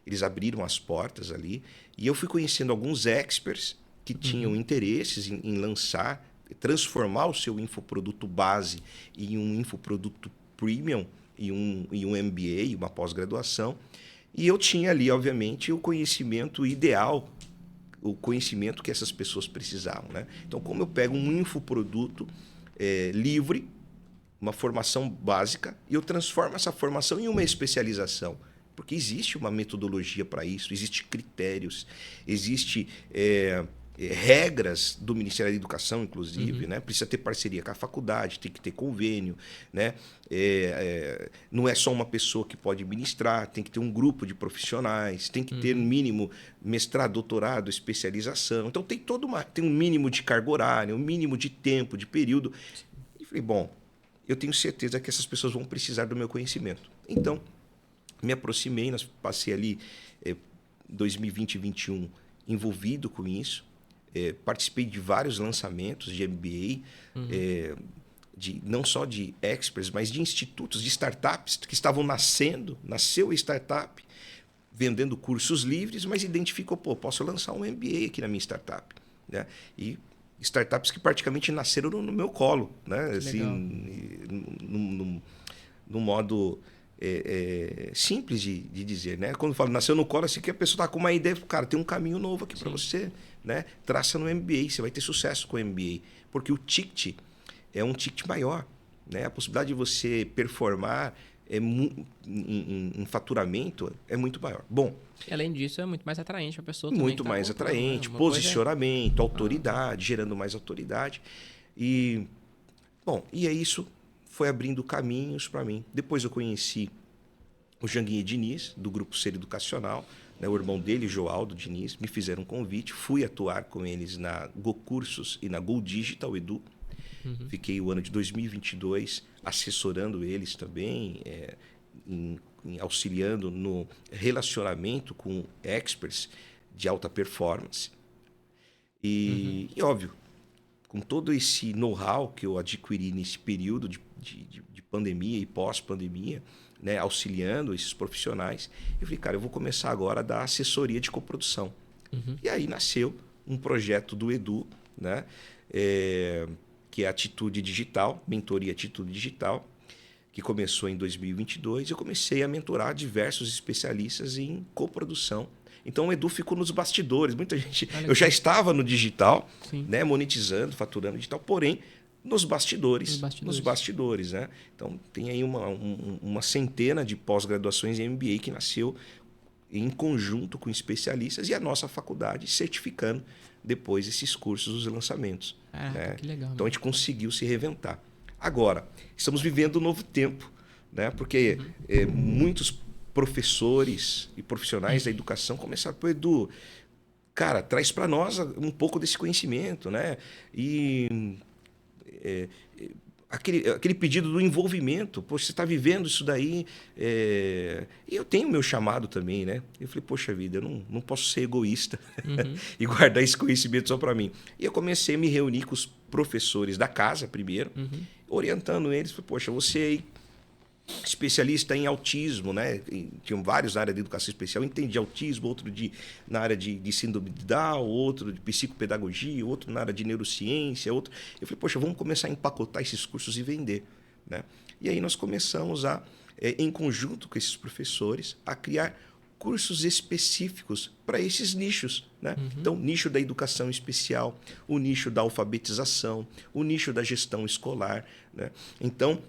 Eles abriram as portas ali e eu fui conhecendo alguns experts que tinham interesses em lançar, transformar o seu infoproduto base em um infoproduto premium e um MBA, uma pós-graduação. E eu tinha ali, obviamente, o conhecimento ideal, o conhecimento que essas pessoas precisavam, né? Então, como eu pego um infoproduto livre, uma formação básica, e eu transformo essa formação em uma especialização. Porque existe uma metodologia para isso, existem critérios, existem regras do Ministério da Educação, inclusive, né? Precisa ter parceria com a faculdade, tem que ter convênio, né? Não é só uma pessoa que pode ministrar, tem que ter um grupo de profissionais, tem que ter no mínimo mestrado, doutorado, especialização. Então tem um mínimo de carga horária, um mínimo de tempo, de período. E falei, bom, eu tenho certeza que essas pessoas vão precisar do meu conhecimento. Então, me aproximei, passei ali 2020 e 2021 envolvido com isso. Participei de vários lançamentos de MBA, não só de experts, mas de institutos, de startups que estavam nasceu a startup, vendendo cursos livres, mas identificou, posso lançar um MBA aqui na minha startup, né? E startups que praticamente nasceram no meu colo, né? Assim, num modo simples de dizer, né? Quando eu falo nasceu no colo, assim que a pessoa está com uma ideia, cara, tem um caminho novo aqui para você, né? Traça no MBA, você vai ter sucesso com o MBA, porque o ticket é um ticket maior, né? A possibilidade de você performar em faturamento é muito maior. Bom, e além disso, é muito mais atraente a pessoa muito também. mais Comprando, atraente, né? posicionamento, autoridade, gerando mais autoridade. E, bom, e isso foi abrindo caminhos para mim. Depois eu conheci o Janguinho Diniz, do Grupo Ser Educacional, né? O irmão dele, Joaldo Diniz, me fizeram um convite. Fui atuar com eles na Go Cursos e na Go Digital Edu. Fiquei o ano de 2022 assessorando eles também, auxiliando no relacionamento com experts de alta performance. E óbvio, com todo esse know-how que eu adquiri nesse período de pandemia e pós-pandemia, né, auxiliando esses profissionais, eu falei, cara, eu vou começar agora a dar assessoria de coprodução. E aí nasceu um projeto do Edu, né, que é a Atitude Digital, Mentoria Atitude Digital, que começou em 2022. Eu comecei a mentorar diversos especialistas em coprodução. Então, o Edu ficou nos bastidores. Muita gente... Eu já estava no digital, né, monetizando, faturando digital, porém, nos bastidores. Nos bastidores, né? Então, tem aí uma centena de pós-graduações em MBA que nasceu em conjunto com especialistas e a nossa faculdade certificando depois esses cursos, os lançamentos. Né? Que legal, então, a gente conseguiu se reinventar. Agora, estamos vivendo um novo tempo, né? Porque muitos professores e profissionais da educação começaram, pô, Edu, cara, traz para nós um pouco desse conhecimento, né? E aquele pedido do envolvimento, poxa, você está vivendo isso daí. E eu tenho meu chamado também, né? Eu falei, poxa vida, eu não posso ser egoísta e guardar esse conhecimento só para mim. E eu comecei a me reunir com os professores da casa primeiro, orientando eles, falei, poxa, você aí, especialista em autismo, né? Tinham vários na área de educação especial, entendi autismo, outro na área de síndrome de Down, outro de psicopedagogia, outro na área de neurociência, outro... Eu falei, poxa, vamos começar a empacotar esses cursos e vender, né? E aí nós começamos em conjunto com esses professores, a criar cursos específicos para esses nichos, né? Então, nicho da educação especial, o nicho da alfabetização, o nicho da gestão escolar, né? Então,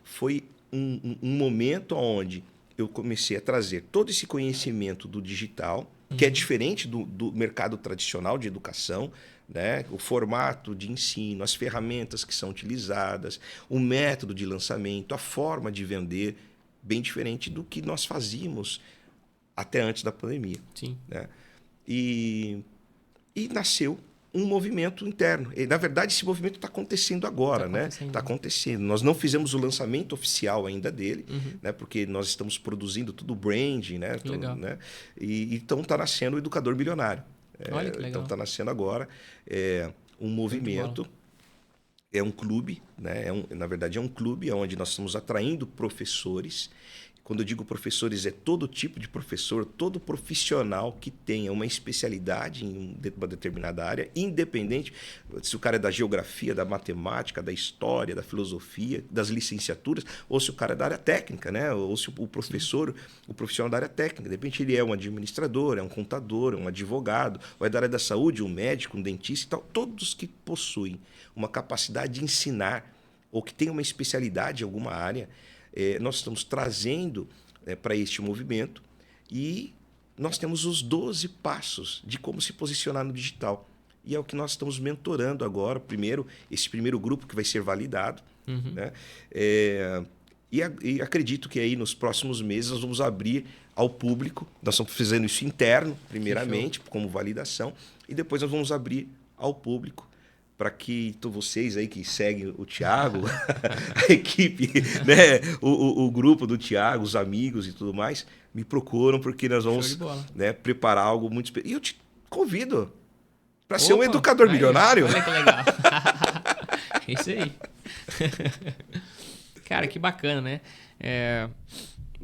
foi um momento onde eu comecei a trazer todo esse conhecimento do digital, que é diferente do mercado tradicional de educação, né? O formato de ensino, as ferramentas que são utilizadas, o método de lançamento, a forma de vender, bem diferente do que nós fazíamos até antes da pandemia. Sim. Né? E nasceu um movimento interno. E, na verdade, esse movimento está acontecendo agora, né? Está acontecendo. Nós não fizemos o lançamento oficial ainda dele, né? Porque nós estamos produzindo tudo branding, né? Legal. Né? E então está nascendo o Educador Milionário. Olha que legal. Então está nascendo agora um movimento é um clube, né? Na verdade, é um clube onde nós estamos atraindo professores. Quando eu digo professores, é todo tipo de professor, todo profissional que tenha uma especialidade em uma determinada área, independente se o cara é da geografia, da matemática, da história, da filosofia, das licenciaturas, ou se o cara é da área técnica, né? Ou se o professor, o profissional da área técnica. De repente ele é um administrador, é um contador, é um advogado, ou é da área da saúde, um médico, um dentista e tal. Todos que possuem uma capacidade de ensinar ou que têm uma especialidade em alguma área, nós estamos trazendo para este movimento e nós temos os 12 passos de como se posicionar no digital. E é o que nós estamos mentorando agora, esse primeiro grupo que vai ser validado. Né? E acredito que aí nos próximos meses nós vamos abrir ao público. Nós estamos fazendo isso interno, primeiramente, como validação, e depois nós vamos abrir ao público para que vocês aí que seguem o Thiago, a equipe, né, o grupo do Thiago, os amigos e tudo mais, me procuram porque nós vamos, né, preparar algo muito especial. E eu te convido para ser um educador milionário. Olha que legal. Isso aí. Cara, que bacana, né?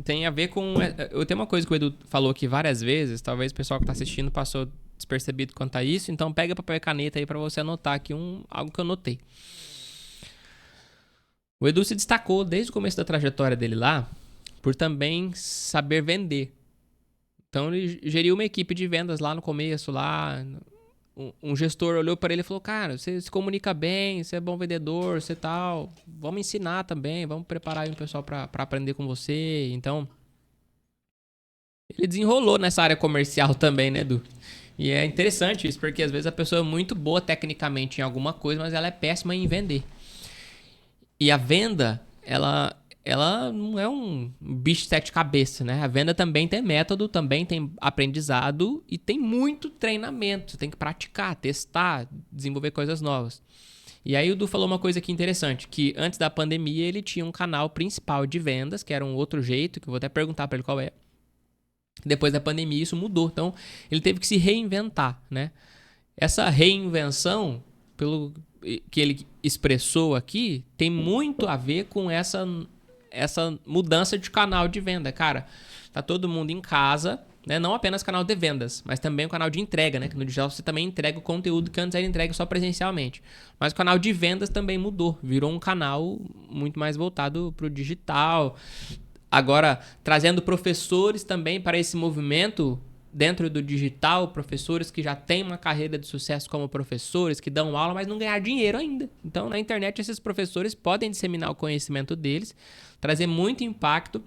Tem a ver com... Eu tenho uma coisa que o Edu falou aqui várias vezes, talvez o pessoal que está assistindo passou despercebido quanto a isso, então pega papel e caneta aí para você anotar aqui algo que eu notei. O Edu se destacou desde o começo da trajetória dele lá por também saber vender. Então ele geriu uma equipe de vendas lá no começo, lá um gestor olhou para ele e falou: cara, você se comunica bem, você é bom vendedor, você tal, vamos ensinar também, vamos preparar aí um pessoal para aprender com você. Então ele desenrolou nessa área comercial também, né, Edu? E é interessante isso, porque às vezes a pessoa é muito boa tecnicamente em alguma coisa, mas ela é péssima em vender. E a venda, ela não é um bicho de 7 cabeças, né? A venda também tem método, também tem aprendizado e tem muito treinamento. Você tem que praticar, testar, desenvolver coisas novas. E aí o Edu falou uma coisa aqui interessante, que antes da pandemia ele tinha um canal principal de vendas, que era um outro jeito, que eu vou até perguntar para ele qual é. Depois da pandemia isso mudou, então ele teve que se reinventar, né? Essa reinvenção, pelo que ele expressou aqui, tem muito a ver com essa mudança de canal de venda. Cara, tá todo mundo em casa, né? Não apenas canal de vendas, mas também o canal de entrega, né? Que no digital você também entrega o conteúdo que antes era entregue só presencialmente. Mas o canal de vendas também mudou, virou um canal muito mais voltado para o digital. Agora, trazendo professores também para esse movimento dentro do digital, professores que já têm uma carreira de sucesso como professores, que dão aula, mas não ganhar dinheiro ainda. Então, na internet, esses professores podem disseminar o conhecimento deles, trazer muito impacto,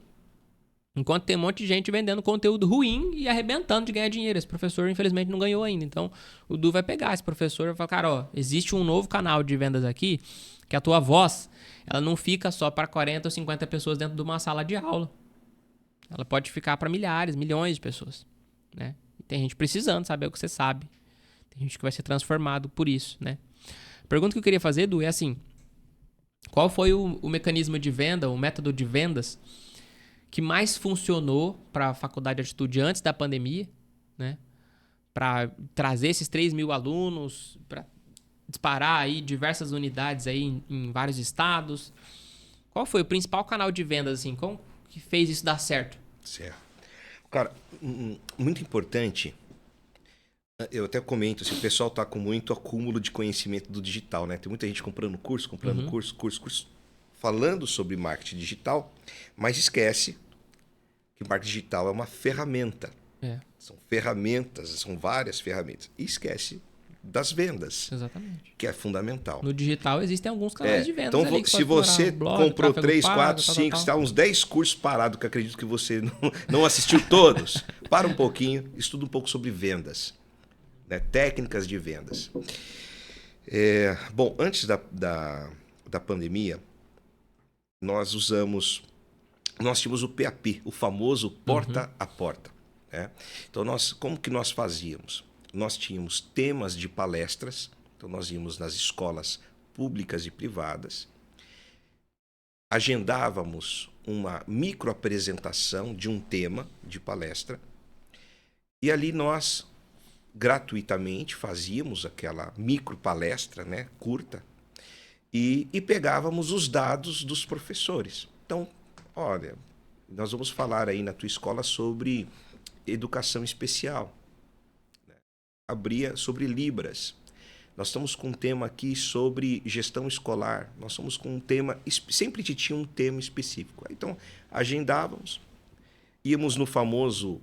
enquanto tem um monte de gente vendendo conteúdo ruim e arrebentando de ganhar dinheiro. Esse professor, infelizmente, não ganhou ainda. Então, o Du vai pegar esse professor e vai falar: cara, ó, existe um novo canal de vendas aqui, que a tua voz, ela não fica só para 40 ou 50 pessoas dentro de uma sala de aula. Ela pode ficar para milhares, milhões de pessoas, né? E tem gente precisando saber o que você sabe. Tem gente que vai ser transformado por isso, né? A pergunta que eu queria fazer, Edu, é assim: qual foi o mecanismo de venda, o método de vendas que mais funcionou para a Faculdade de Atitude antes da pandemia, né? Para trazer esses 3.000 alunos, para disparar aí diversas unidades aí em vários estados. Qual foi o principal canal de vendas, assim? Como que fez isso dar certo? Certo. Cara, muito importante, eu até comento, assim, o pessoal está com muito acúmulo de conhecimento do digital, né? Tem muita gente comprando curso, curso, falando sobre marketing digital, mas esquece que o marketing digital é uma ferramenta. São ferramentas, são várias ferramentas. E esquece das vendas. Exatamente. Que é fundamental. No digital existem alguns canais de vendas. Então, ali que se você comprou 3, 4, 5, está uns 10 cursos parados, que eu acredito que você não assistiu todos, para um pouquinho, estuda um pouco sobre vendas, né? Técnicas de vendas. Bom, antes da pandemia, nós tínhamos o PAP, o famoso porta a porta. Né? Então, como que nós fazíamos? Nós tínhamos temas de palestras, então nós íamos nas escolas públicas e privadas, agendávamos uma microapresentação de um tema de palestra e ali nós gratuitamente fazíamos aquela micropalestra, né, curta, e pegávamos os dados dos professores. Então, olha, nós vamos falar aí na tua escola sobre educação especial. Abria sobre Libras. Nós estamos com um tema aqui sobre gestão escolar. Nós estamos com um tema, sempre tinha um tema específico. Então, agendávamos, íamos no famoso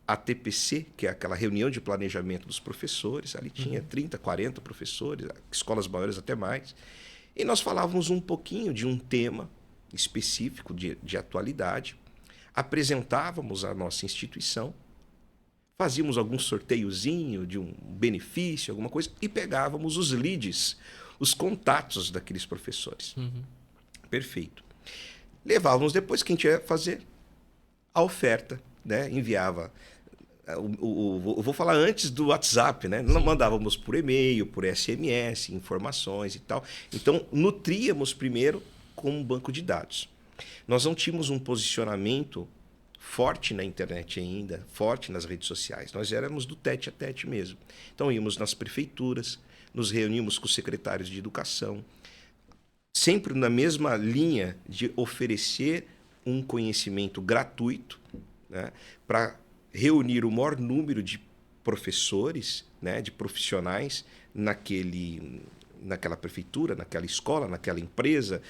ATPC, que é aquela reunião de planejamento dos professores. Ali tinha 30, 40 professores, escolas maiores até mais. E nós falávamos um pouquinho de um tema específico de atualidade, apresentávamos a nossa instituição, fazíamos algum sorteiozinho de um benefício, alguma coisa, e pegávamos os leads, os contatos daqueles professores. Perfeito. Levávamos depois, quem tinha que fazer a oferta, né? Enviava. Eu vou falar antes do WhatsApp, né? Sim. Mandávamos por e-mail, por SMS, informações e tal. Então, nutríamos primeiro com um banco de dados. Nós não tínhamos um posicionamento forte na internet ainda, forte nas redes sociais. Nós éramos do tete a tete mesmo. Então, íamos nas prefeituras, nos reuníamos com os secretários de educação, sempre na mesma linha de oferecer um conhecimento gratuito, né, para reunir o maior número de professores, né, de profissionais naquela prefeitura, naquela escola, naquela empresa,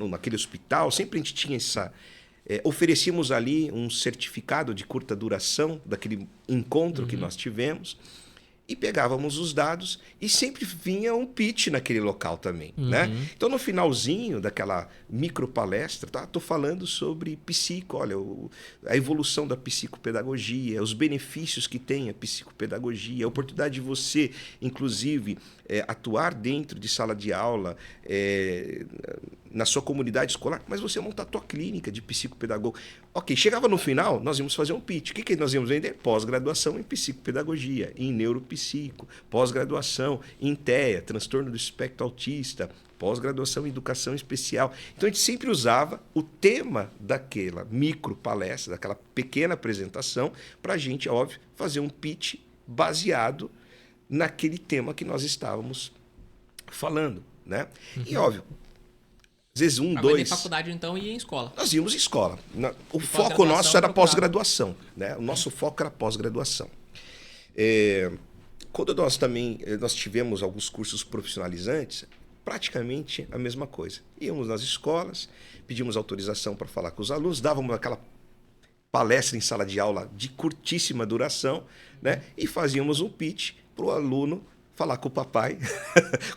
naquele hospital. Sempre a gente tinha essa... oferecíamos ali um certificado de curta duração daquele encontro que nós tivemos e pegávamos os dados e sempre vinha um pitch naquele local também, né? Então, no finalzinho daquela micropalestra, estou falando sobre psico, olha, a evolução da psicopedagogia, os benefícios que tem a psicopedagogia, a oportunidade de você, inclusive, atuar dentro de sala de aula, na sua comunidade escolar, mas você montar a tua clínica de psicopedagogo. Ok, chegava no final, nós íamos fazer um pitch. O que nós íamos vender? Pós-graduação em psicopedagogia, em neuropsico, pós-graduação em TEA, transtorno do espectro autista, pós-graduação em educação especial. Então, a gente sempre usava o tema daquela micro palestra, daquela pequena apresentação, para a gente, óbvio, fazer um pitch baseado naquele tema que nós estávamos falando, né? E, óbvio, às vezes Em faculdade, então, e em escola? Nós íamos em escola. O foco nosso era pós-graduação, né? O nosso foco era pós-graduação. Quando nós tivemos alguns cursos profissionalizantes, praticamente a mesma coisa. Íamos nas escolas, pedimos autorização para falar com os alunos, dávamos aquela palestra em sala de aula de curtíssima duração, né? E fazíamos um pitch para o aluno falar com o papai,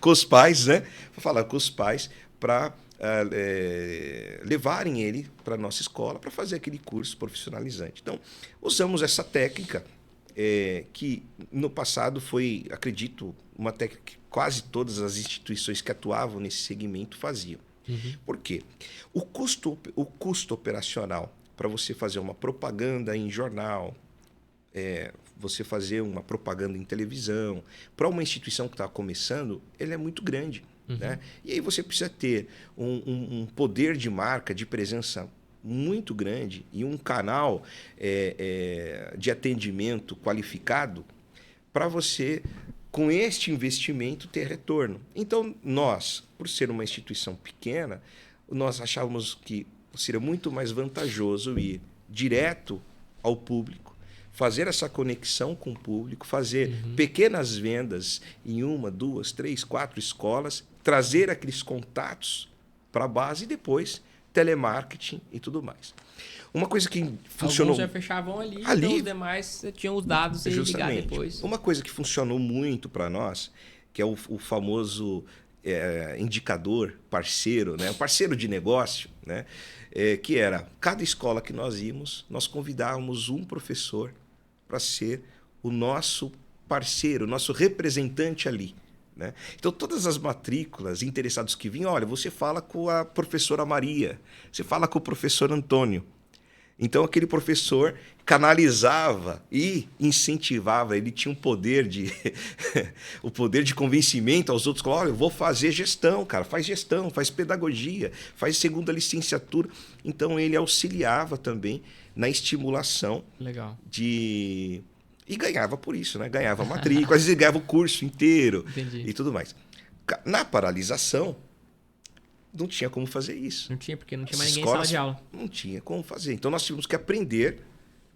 com os pais, né? Falar com os pais para levarem ele para a nossa escola para fazer aquele curso profissionalizante. Então, usamos essa técnica que no passado foi, acredito, uma técnica que quase todas as instituições que atuavam nesse segmento faziam. Por quê? O custo operacional para você fazer uma propaganda em jornal, você fazer uma propaganda em televisão, para uma instituição que está começando, ele é muito grande. Né? E aí você precisa ter um poder de marca, de presença muito grande e um canal de atendimento qualificado para você, com este investimento, ter retorno. Então, nós, por ser uma instituição pequena, nós achávamos que seria muito mais vantajoso ir direto ao público, fazer essa conexão com o público, fazer pequenas vendas em 1, 2, 3, 4 escolas, trazer aqueles contatos para a base e depois telemarketing e tudo mais. Uma coisa que funcionou... Alguns já fechavam ali, então os demais tinham os dados e ligar depois. Uma coisa que funcionou muito para nós, que é o famoso indicador parceiro, né? Parceiro de negócio, né? Que era, cada escola que nós íamos, nós convidávamos um professor para ser o nosso parceiro, o nosso representante ali. Né? Então, todas as matrículas, interessados que vinham, olha, você fala com a professora Maria, você fala com o professor Antônio. Então, aquele professor canalizava e incentivava, ele tinha um poder o poder de convencimento aos outros. Olha, eu vou fazer gestão, cara, faz pedagogia, faz segunda licenciatura. Então, ele auxiliava também na estimulação. Legal. E ganhava por isso, né? Ganhava matrícula, às vezes ganhava o curso inteiro. Entendi. E tudo mais. Na paralisação, não tinha como fazer isso. Não tinha, porque não tinha As mais ninguém em sala escolas de aula. não tinha como fazer. Então nós tivemos que aprender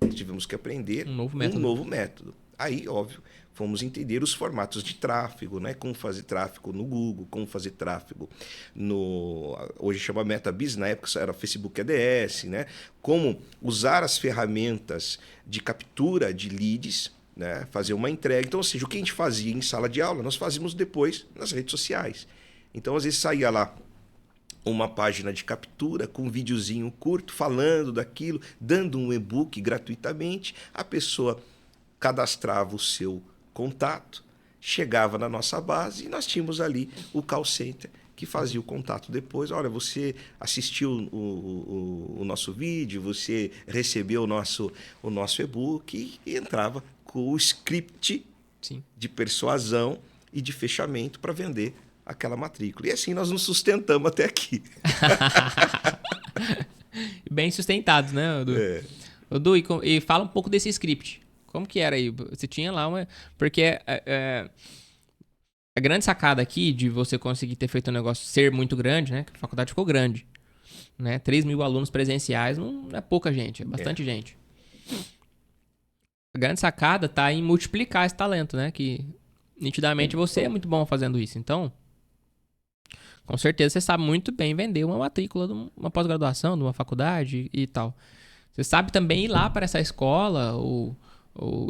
Um novo um método. novo método. Aí, óbvio, fomos entender os formatos de tráfego, né? Como fazer tráfego no Google, como fazer tráfego no... Hoje chama MetaBusiness, na época era Facebook ADS, né? Como usar as ferramentas de captura de leads, né? Fazer uma entrega. Então, ou seja, o que a gente fazia em sala de aula, nós fazíamos depois nas redes sociais. Então, às vezes, saía lá uma página de captura com um videozinho curto falando daquilo, dando um e-book gratuitamente. A pessoa cadastrava o seu contato, chegava na nossa base e nós tínhamos ali o call center que fazia o contato depois. Olha, você assistiu o nosso vídeo, você recebeu o nosso e-book e entrava com o script Sim. de persuasão e de fechamento para vender aquela matrícula. E assim nós nos sustentamos até aqui. Bem sustentados, né, Edu? É. Edu, e fala um pouco desse script. Como que era aí? Você tinha lá uma... Porque a grande sacada aqui de você conseguir ter feito um negócio ser muito grande, né? Que a faculdade ficou grande. Né? 3.000 alunos presenciais não é pouca gente, é bastante gente. A grande sacada tá em multiplicar esse talento, né? Que nitidamente você é muito bom fazendo isso. Então, com certeza você sabe muito bem vender uma matrícula de uma pós-graduação, de uma faculdade e tal. Você sabe também ir lá para essa escola ou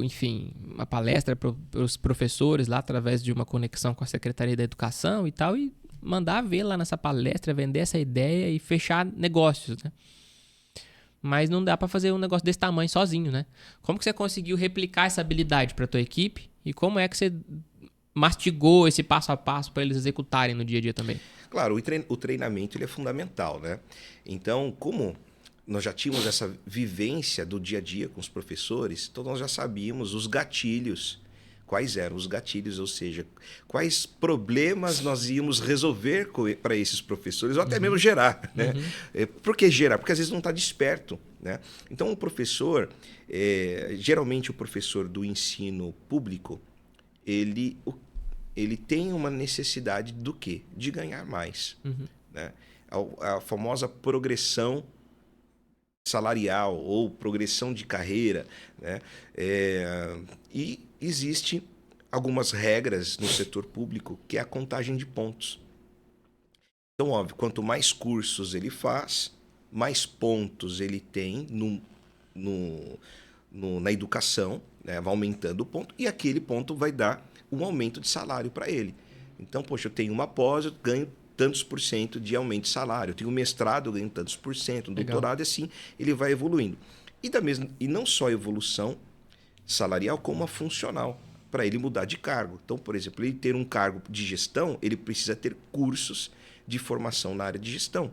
enfim, uma palestra para os professores lá através de uma conexão com a Secretaria da Educação e tal, e mandar ver lá nessa palestra, vender essa ideia e fechar negócios, né? Mas não dá para fazer um negócio desse tamanho sozinho, né? Como que você conseguiu replicar essa habilidade para tua equipe e como é que você mastigou esse passo a passo para eles executarem no dia a dia também? Claro, o treinamento ele é fundamental, né? Então, como nós já tínhamos essa vivência do dia a dia com os professores, então nós já sabíamos os gatilhos. Quais eram os gatilhos, ou seja, quais problemas nós íamos resolver para esses professores, ou até mesmo gerar. Né? Por que gerar? Porque às vezes não está desperto. Né? Então, o professor, geralmente o professor do ensino público, ele tem uma necessidade do quê? De ganhar mais. Né? A famosa progressão salarial ou progressão de carreira. Né? E existe algumas regras no setor público, que é a contagem de pontos. Então, óbvio, quanto mais cursos ele faz, mais pontos ele tem na educação, né? Vai aumentando o ponto, e aquele ponto vai dar um aumento de salário para ele. Então, poxa, eu tenho uma pós, eu ganho tantos por cento de aumento de salário. Eu tenho um mestrado, eu ganho tantos por cento. Um doutorado, assim, ele vai evoluindo. E não só a evolução salarial, como a funcional, para ele mudar de cargo. Então, por exemplo, ele ter um cargo de gestão, ele precisa ter cursos de formação na área de gestão.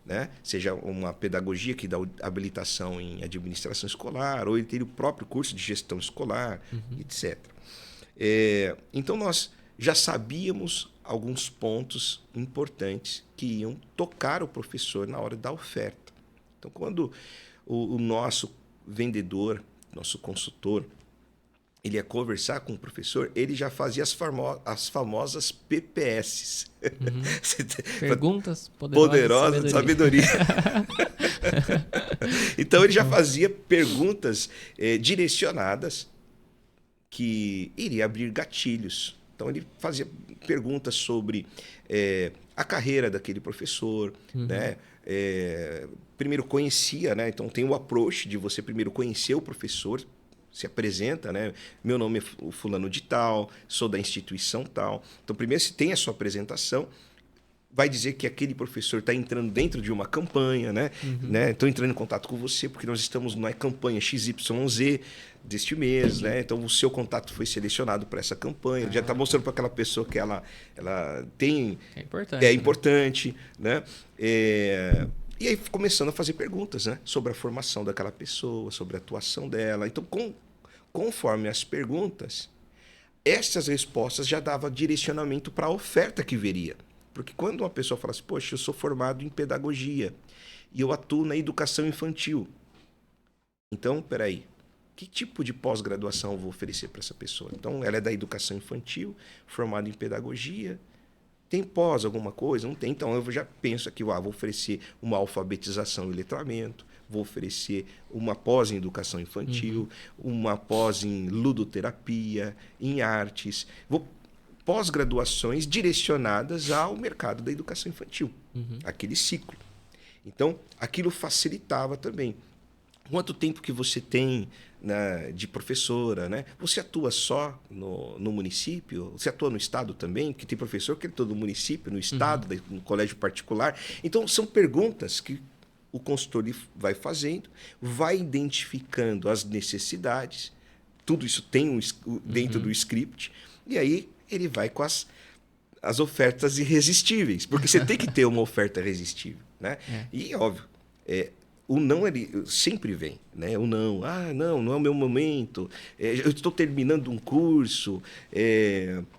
Né? Seja uma pedagogia que dá habilitação em administração escolar, ou ele ter o próprio curso de gestão escolar, etc. Então, nós já sabíamos alguns pontos importantes que iam tocar o professor na hora da oferta. Então, quando o nosso vendedor, nosso consultor, ele ia conversar com o professor, ele já fazia as famosas PPS. Perguntas poderosas de sabedoria. Então, ele já fazia perguntas direcionadas que iria abrir gatilhos. Então, ele fazia perguntas sobre a carreira daquele professor, né? Primeiro conhecia, né? Então, tem o approach de você primeiro conhecer o professor, se apresenta, né? Meu nome é fulano de tal, sou da instituição tal. Então, primeiro se tem a sua apresentação, vai dizer que aquele professor está entrando dentro de uma campanha, né? Estou entrando em contato com você porque nós estamos na campanha XYZ deste mês, né? Então, o seu contato foi selecionado para essa campanha. Já está mostrando para aquela pessoa que ela tem... É importante, né? E aí, começando a fazer perguntas, né? Sobre a formação daquela pessoa, sobre a atuação dela. Então, conforme as perguntas, essas respostas já davam direcionamento para a oferta que viria. Porque quando uma pessoa fala assim, poxa, eu sou formado em pedagogia e eu atuo na educação infantil. Então, peraí, que tipo de pós-graduação eu vou oferecer para essa pessoa? Então, ela é da educação infantil, formada em pedagogia. Tem pós alguma coisa? Não tem. Então eu já penso aqui, vou oferecer uma alfabetização e letramento, vou oferecer uma pós em educação infantil, uma pós em ludoterapia, em artes, pós-graduações direcionadas ao mercado da educação infantil, aquele ciclo. Então, aquilo facilitava também. Quanto tempo que você tem, né, de professora, né? Você atua só no município? Você atua no estado também? Porque tem professor que é todo no município, no estado, no colégio particular. Então, são perguntas que o consultor vai fazendo, vai identificando as necessidades. Tudo isso tem dentro do script. E aí ele vai com as ofertas irresistíveis. Porque você tem que ter uma oferta irresistível, né? E, óbvio, o não ele sempre vem, né? O não, não é o meu momento, eu estou terminando um curso,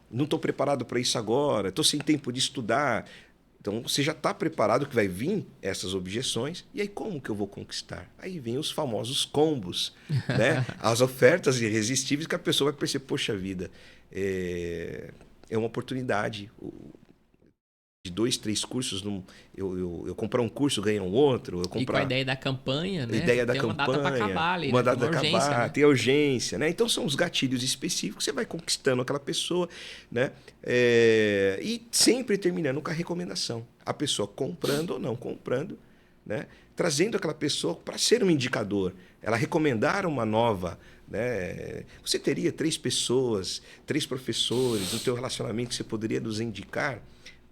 não estou preparado para isso agora, estou sem tempo de estudar. Então, você já está preparado que vai vir essas objeções. E aí, como que eu vou conquistar? Aí vem os famosos combos, né? As ofertas irresistíveis que a pessoa vai perceber, poxa vida, é uma oportunidade. De 2, 3 cursos, eu comprar um curso, ganhar um outro. E com a ideia da campanha, né? Ideia da tem campanha, uma data para acabar ali, uma né? data Tem para acabar, urgência, né? tem a urgência, né? Então são os gatilhos específicos, você vai conquistando aquela pessoa, né? E sempre terminando com a recomendação. A pessoa comprando ou não comprando, né? Trazendo aquela pessoa para ser um indicador. Ela recomendar uma nova, né? Você teria 3 pessoas, 3 professores no teu relacionamento que você poderia nos indicar.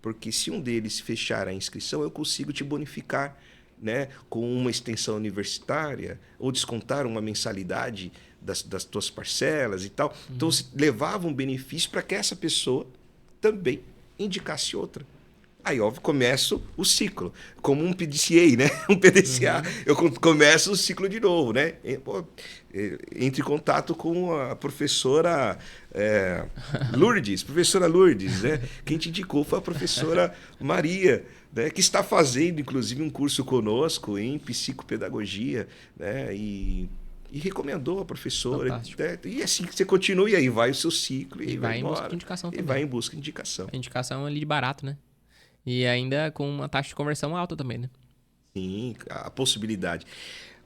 Porque se um deles fechar a inscrição, eu consigo te bonificar, né, com uma extensão universitária ou descontar uma mensalidade das tuas parcelas e tal. Então, levava um benefício para que essa pessoa também indicasse outra. Aí, óbvio, começo o ciclo, como um PDCA, né? Um PDCA. Eu começo o ciclo de novo, né? Entre em contato com a professora Lourdes, né? Quem te indicou foi a professora Maria, né? Que está fazendo, inclusive, um curso conosco em psicopedagogia, né? E recomendou a professora. Né? E assim você continua, e aí vai o seu ciclo. E vai em embora. busca de indicação também. E vai em busca de indicação. A indicação ali de barato, né? E ainda com uma taxa de conversão alta também, né? Sim, a possibilidade.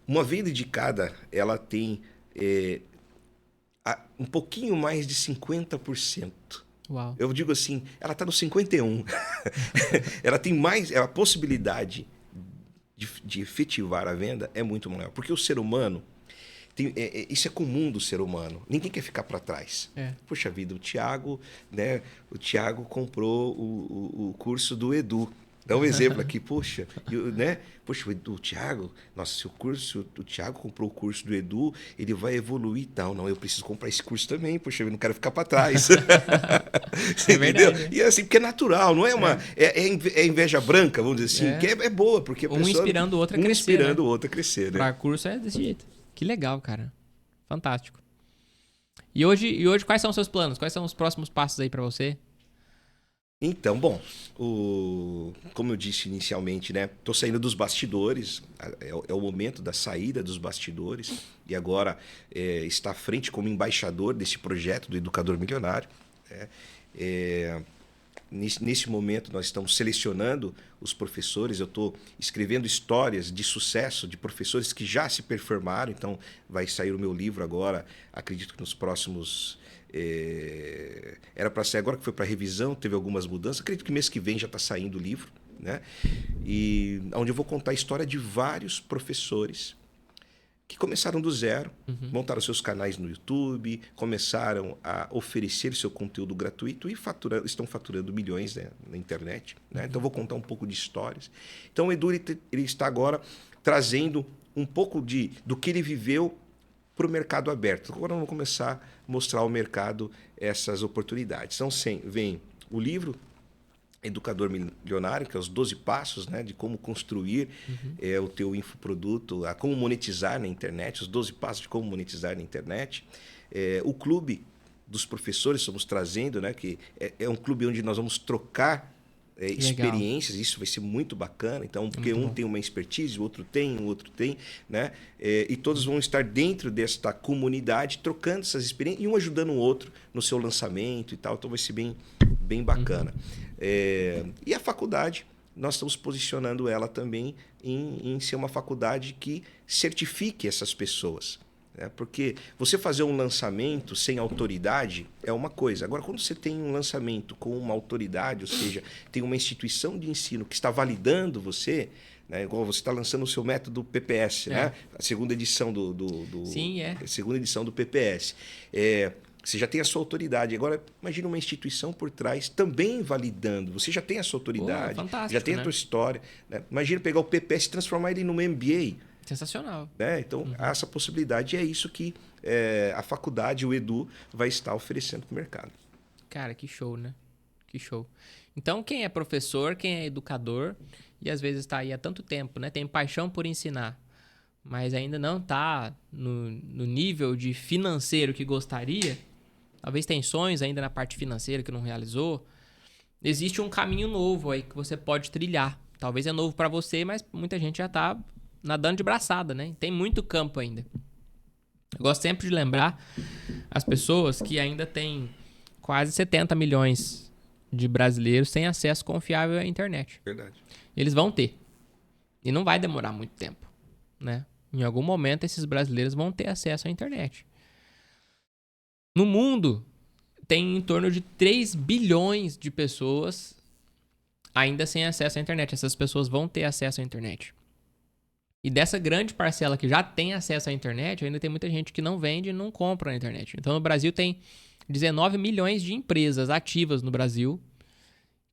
Uma venda indicada, ela tem um pouquinho mais de 50%. Uau. Eu digo assim, ela está no 51%. Ela tem mais, a possibilidade de efetivar a venda é muito maior. Porque o ser humano, isso é comum do ser humano. Ninguém quer ficar para trás. Poxa vida, o Thiago comprou o curso do Edu. Dá um exemplo aqui, poxa, né? Poxa, o Thiago, nossa, o Thiago comprou o curso do Edu, ele vai evoluir e tal. Não, eu preciso comprar esse curso também, poxa, eu não quero ficar para trás. Você entendeu? Verdade, E assim, porque é natural, não é uma. É inveja branca, vamos dizer assim, que é boa, porque a pessoa. Inspirando o outro a crescer. Inspirando o outro a crescer, né? Para curso é desse jeito. Que legal, cara. Fantástico. E hoje quais são os seus planos? Quais são os próximos passos aí para você? Então, bom, como eu disse inicialmente, né? Estou saindo dos bastidores, é o momento da saída dos bastidores e agora está à frente como embaixador desse projeto do Educador Milionário. Nesse momento nós estamos selecionando os professores, eu estou escrevendo histórias de sucesso de professores que já se performaram, então vai sair o meu livro agora, acredito que nos próximos... era para sair agora que foi para revisão, teve algumas mudanças, acredito que mês que vem já está saindo o livro, né? E onde eu vou contar a história de vários professores que começaram do zero, montaram seus canais no YouTube, começaram a oferecer seu conteúdo gratuito e estão faturando milhões, né, na internet. Né? Então, eu vou contar um pouco de histórias. Então, o Edu ele está agora trazendo um pouco do que ele viveu para o mercado aberto. Agora, vamos começar a mostrar ao mercado essas oportunidades. Então, vem o livro Educador Milionário, que é os 12 passos, né, de como construir o teu infoproduto, a como monetizar na internet, os 12 passos de como monetizar na internet. O clube dos professores estamos trazendo, né, que é um clube onde nós vamos trocar experiências, isso vai ser muito bacana. Então, porque um tem uma expertise, o outro tem, né? E todos vão estar dentro desta comunidade, trocando essas experiências e um ajudando o outro no seu lançamento e tal. Então, vai ser bem bem bacana. E a faculdade, nós estamos posicionando ela também em ser uma faculdade que certifique essas pessoas. Porque você fazer um lançamento sem autoridade é uma coisa. Agora, quando você tem um lançamento com uma autoridade, ou seja, tem uma instituição de ensino que está validando você, né, igual você está lançando o seu método PPS, né? A segunda edição Sim, segunda edição do PPS. Você já tem a sua autoridade. Agora, imagina uma instituição por trás também validando. Você já tem a sua autoridade, já tem a tua história. Né? Imagina pegar o PPS e transformar ele num MBA. Sensacional. Né? Então, essa possibilidade é isso que a faculdade, o Edu, vai estar oferecendo para o mercado. Cara, que show, né? Que show. Então, quem é professor, quem é educador, e às vezes está aí há tanto tempo, né? Tem paixão por ensinar, mas ainda não está no nível de financeiro que gostaria, talvez tem sonhos ainda na parte financeira que não realizou, existe um caminho novo aí que você pode trilhar. Talvez é novo para você, mas muita gente já está nadando de braçada, né? Tem muito campo ainda. Eu gosto sempre de lembrar as pessoas que ainda têm quase 70 milhões de brasileiros sem acesso confiável à internet. Verdade. Eles vão ter. E não vai demorar muito tempo, né? Em algum momento, esses brasileiros vão ter acesso à internet. No mundo, tem em torno de 3 bilhões de pessoas ainda sem acesso à internet. Essas pessoas vão ter acesso à internet. E dessa grande parcela que já tem acesso à internet, ainda tem muita gente que não vende e não compra na internet. Então, no Brasil, tem 19 milhões de empresas ativas no Brasil.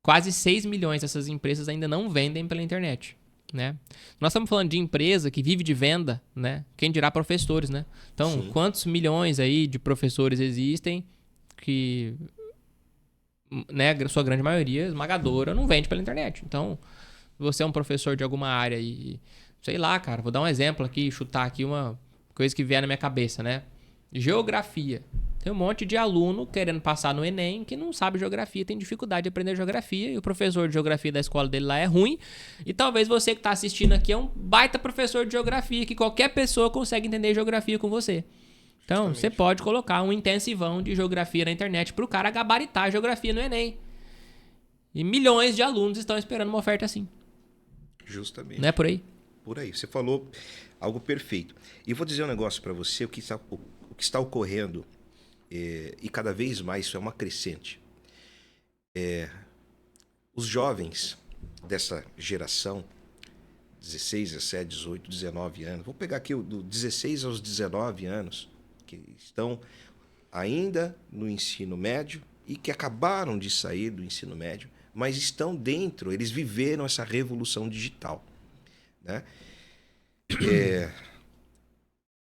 Quase 6 milhões dessas empresas ainda não vendem pela internet, né? Nós estamos falando de empresa que vive de venda, né? Quem dirá professores, né? Então, quantos milhões aí de professores existem que, né, sua grande maioria, esmagadora, não vende pela internet. Então, você é um professor de alguma área e, sei lá, cara, vou dar um exemplo aqui, chutar aqui uma coisa que vier na minha cabeça, né? Geografia. Tem um monte de aluno querendo passar no Enem que não sabe geografia, tem dificuldade de aprender geografia, e o professor de geografia da escola dele lá é ruim, e talvez você que está assistindo aqui é um baita professor de geografia, que qualquer pessoa consegue entender geografia com você. Então, justamente, você pode colocar um intensivão de geografia na internet para o cara gabaritar a geografia no Enem. E milhões de alunos estão esperando uma oferta assim. Justamente. Não é por aí? Por aí. Você falou algo perfeito. E vou dizer um negócio para você, o que está ocorrendo, e cada vez mais isso é uma crescente. Os jovens dessa geração, 16, 17, 18, 19 anos, vou pegar aqui do 16 aos 19 anos, que estão ainda no ensino médio e que acabaram de sair do ensino médio, mas estão dentro, eles viveram essa revolução digital, né?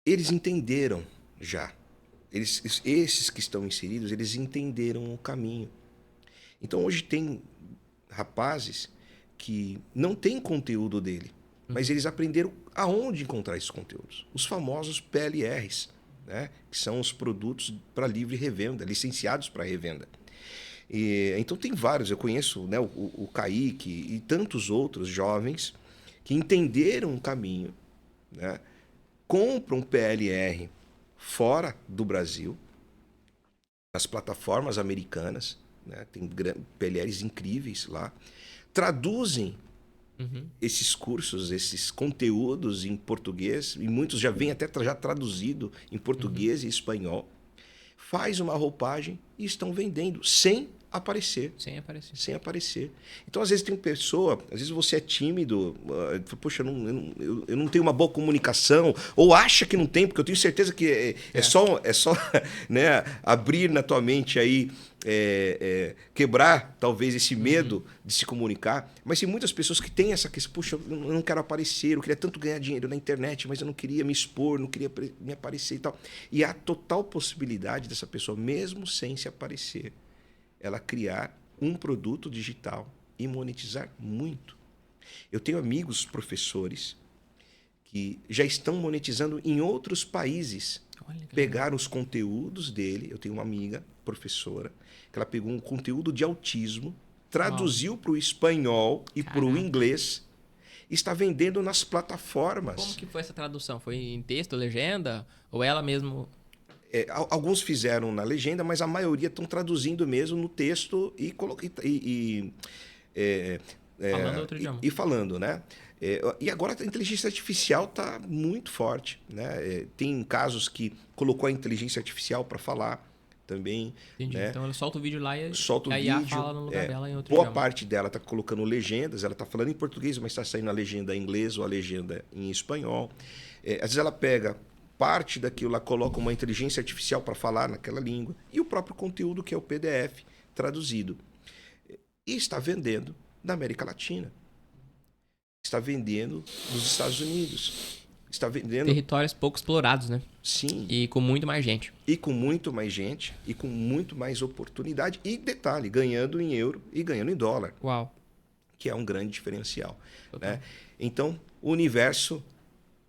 Eles entenderam já. Esses que estão inseridos, eles entenderam o caminho. Então, hoje tem rapazes que não têm conteúdo dele, mas eles aprenderam aonde encontrar esses conteúdos. Os famosos PLRs, né? Que são os produtos para livre revenda, licenciados para revenda. Então, tem vários. Eu conheço, né, o Kaique e tantos outros jovens que entenderam o caminho, né? Compram PLR fora do Brasil, nas plataformas americanas, né? Tem PLRs incríveis lá, traduzem esses cursos, esses conteúdos em português, e muitos já vêm até já traduzido em português e espanhol, faz uma roupagem e estão vendendo sem aparecer. Sem aparecer. Então, às vezes tem pessoa, às vezes você é tímido, poxa, eu não tenho uma boa comunicação, ou acha que não tem, porque eu tenho certeza que é só né, abrir na tua mente aí, quebrar talvez esse medo de se comunicar. Mas tem muitas pessoas que têm essa questão, poxa, eu não quero aparecer, eu queria tanto ganhar dinheiro na internet, mas eu não queria me expor, não queria me aparecer e tal. E há total possibilidade dessa pessoa, mesmo sem se aparecer, ela criar um produto digital e monetizar muito. Eu tenho amigos professores que já estão monetizando em outros países. Pegaram os conteúdos dele. Eu tenho uma amiga professora que ela pegou um conteúdo de autismo, traduziu para o espanhol e para o inglês e está vendendo nas plataformas. Como que foi essa tradução? Foi em texto, legenda? Ou ela mesmo... Alguns fizeram na legenda, mas a maioria estão traduzindo mesmo no texto Falando outro idioma. e falando, né? E agora a inteligência artificial está muito forte, né? Tem casos que colocou a inteligência artificial para falar também. Entendi. Né? Então ela solta o vídeo lá e solta o a IA vídeo, fala no lugar dela em outro boa idioma. parte dela está colocando legendas, ela está falando em português, mas está saindo a legenda em inglês ou a legenda em espanhol. Às vezes ela pega parte daquilo, ela coloca uma inteligência artificial para falar naquela língua e o próprio conteúdo que é o PDF traduzido. E está vendendo na América Latina. Está vendendo nos Estados Unidos. Está vendendo... Territórios pouco explorados, né? Sim. E com muito mais gente. E com muito mais gente, e com muito mais oportunidade. E detalhe, ganhando em euro e ganhando em dólar. Uau. Que é um grande diferencial. Total. Né? Então, o universo,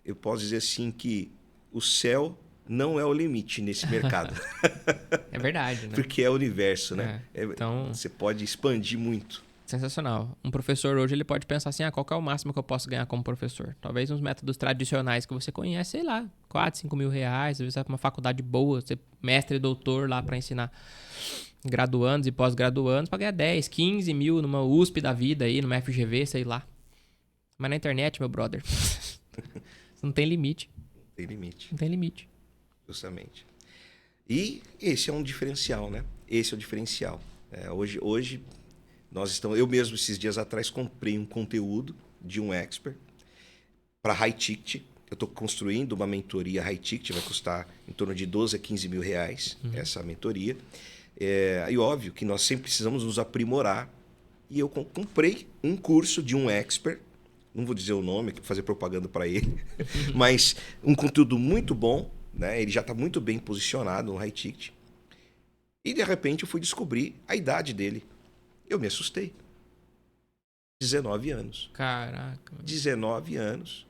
eu posso dizer assim que o céu não é o limite nesse mercado. É verdade, né? Porque é o universo, né? Então... Você pode expandir muito. Sensacional. Um professor hoje ele pode pensar assim, qual que é o máximo que eu posso ganhar como professor? Talvez uns métodos tradicionais que você conhece, sei lá, 4, 5 mil reais, às vezes é uma faculdade boa, você mestre e doutor lá para ensinar graduandos e pós-graduandos para ganhar 10, 15 mil numa USP da vida aí, numa FGV, sei lá. Mas na internet, meu brother, não tem limite. Tem limite. Não tem limite. Justamente. E esse é um diferencial, né? Esse é o diferencial. Hoje eu mesmo, esses dias atrás, comprei um conteúdo de um expert para high ticket. Eu estou construindo uma mentoria high ticket, vai custar em torno de 12 a 15 mil reais essa mentoria. E óbvio que nós sempre precisamos nos aprimorar. E eu comprei um curso de um expert, não vou dizer o nome, que vou fazer propaganda para ele, mas um conteúdo muito bom, né? Ele já está muito bem posicionado no high ticket. E de repente eu fui descobrir a idade dele. Eu me assustei. 19 anos. Caraca. 19 anos.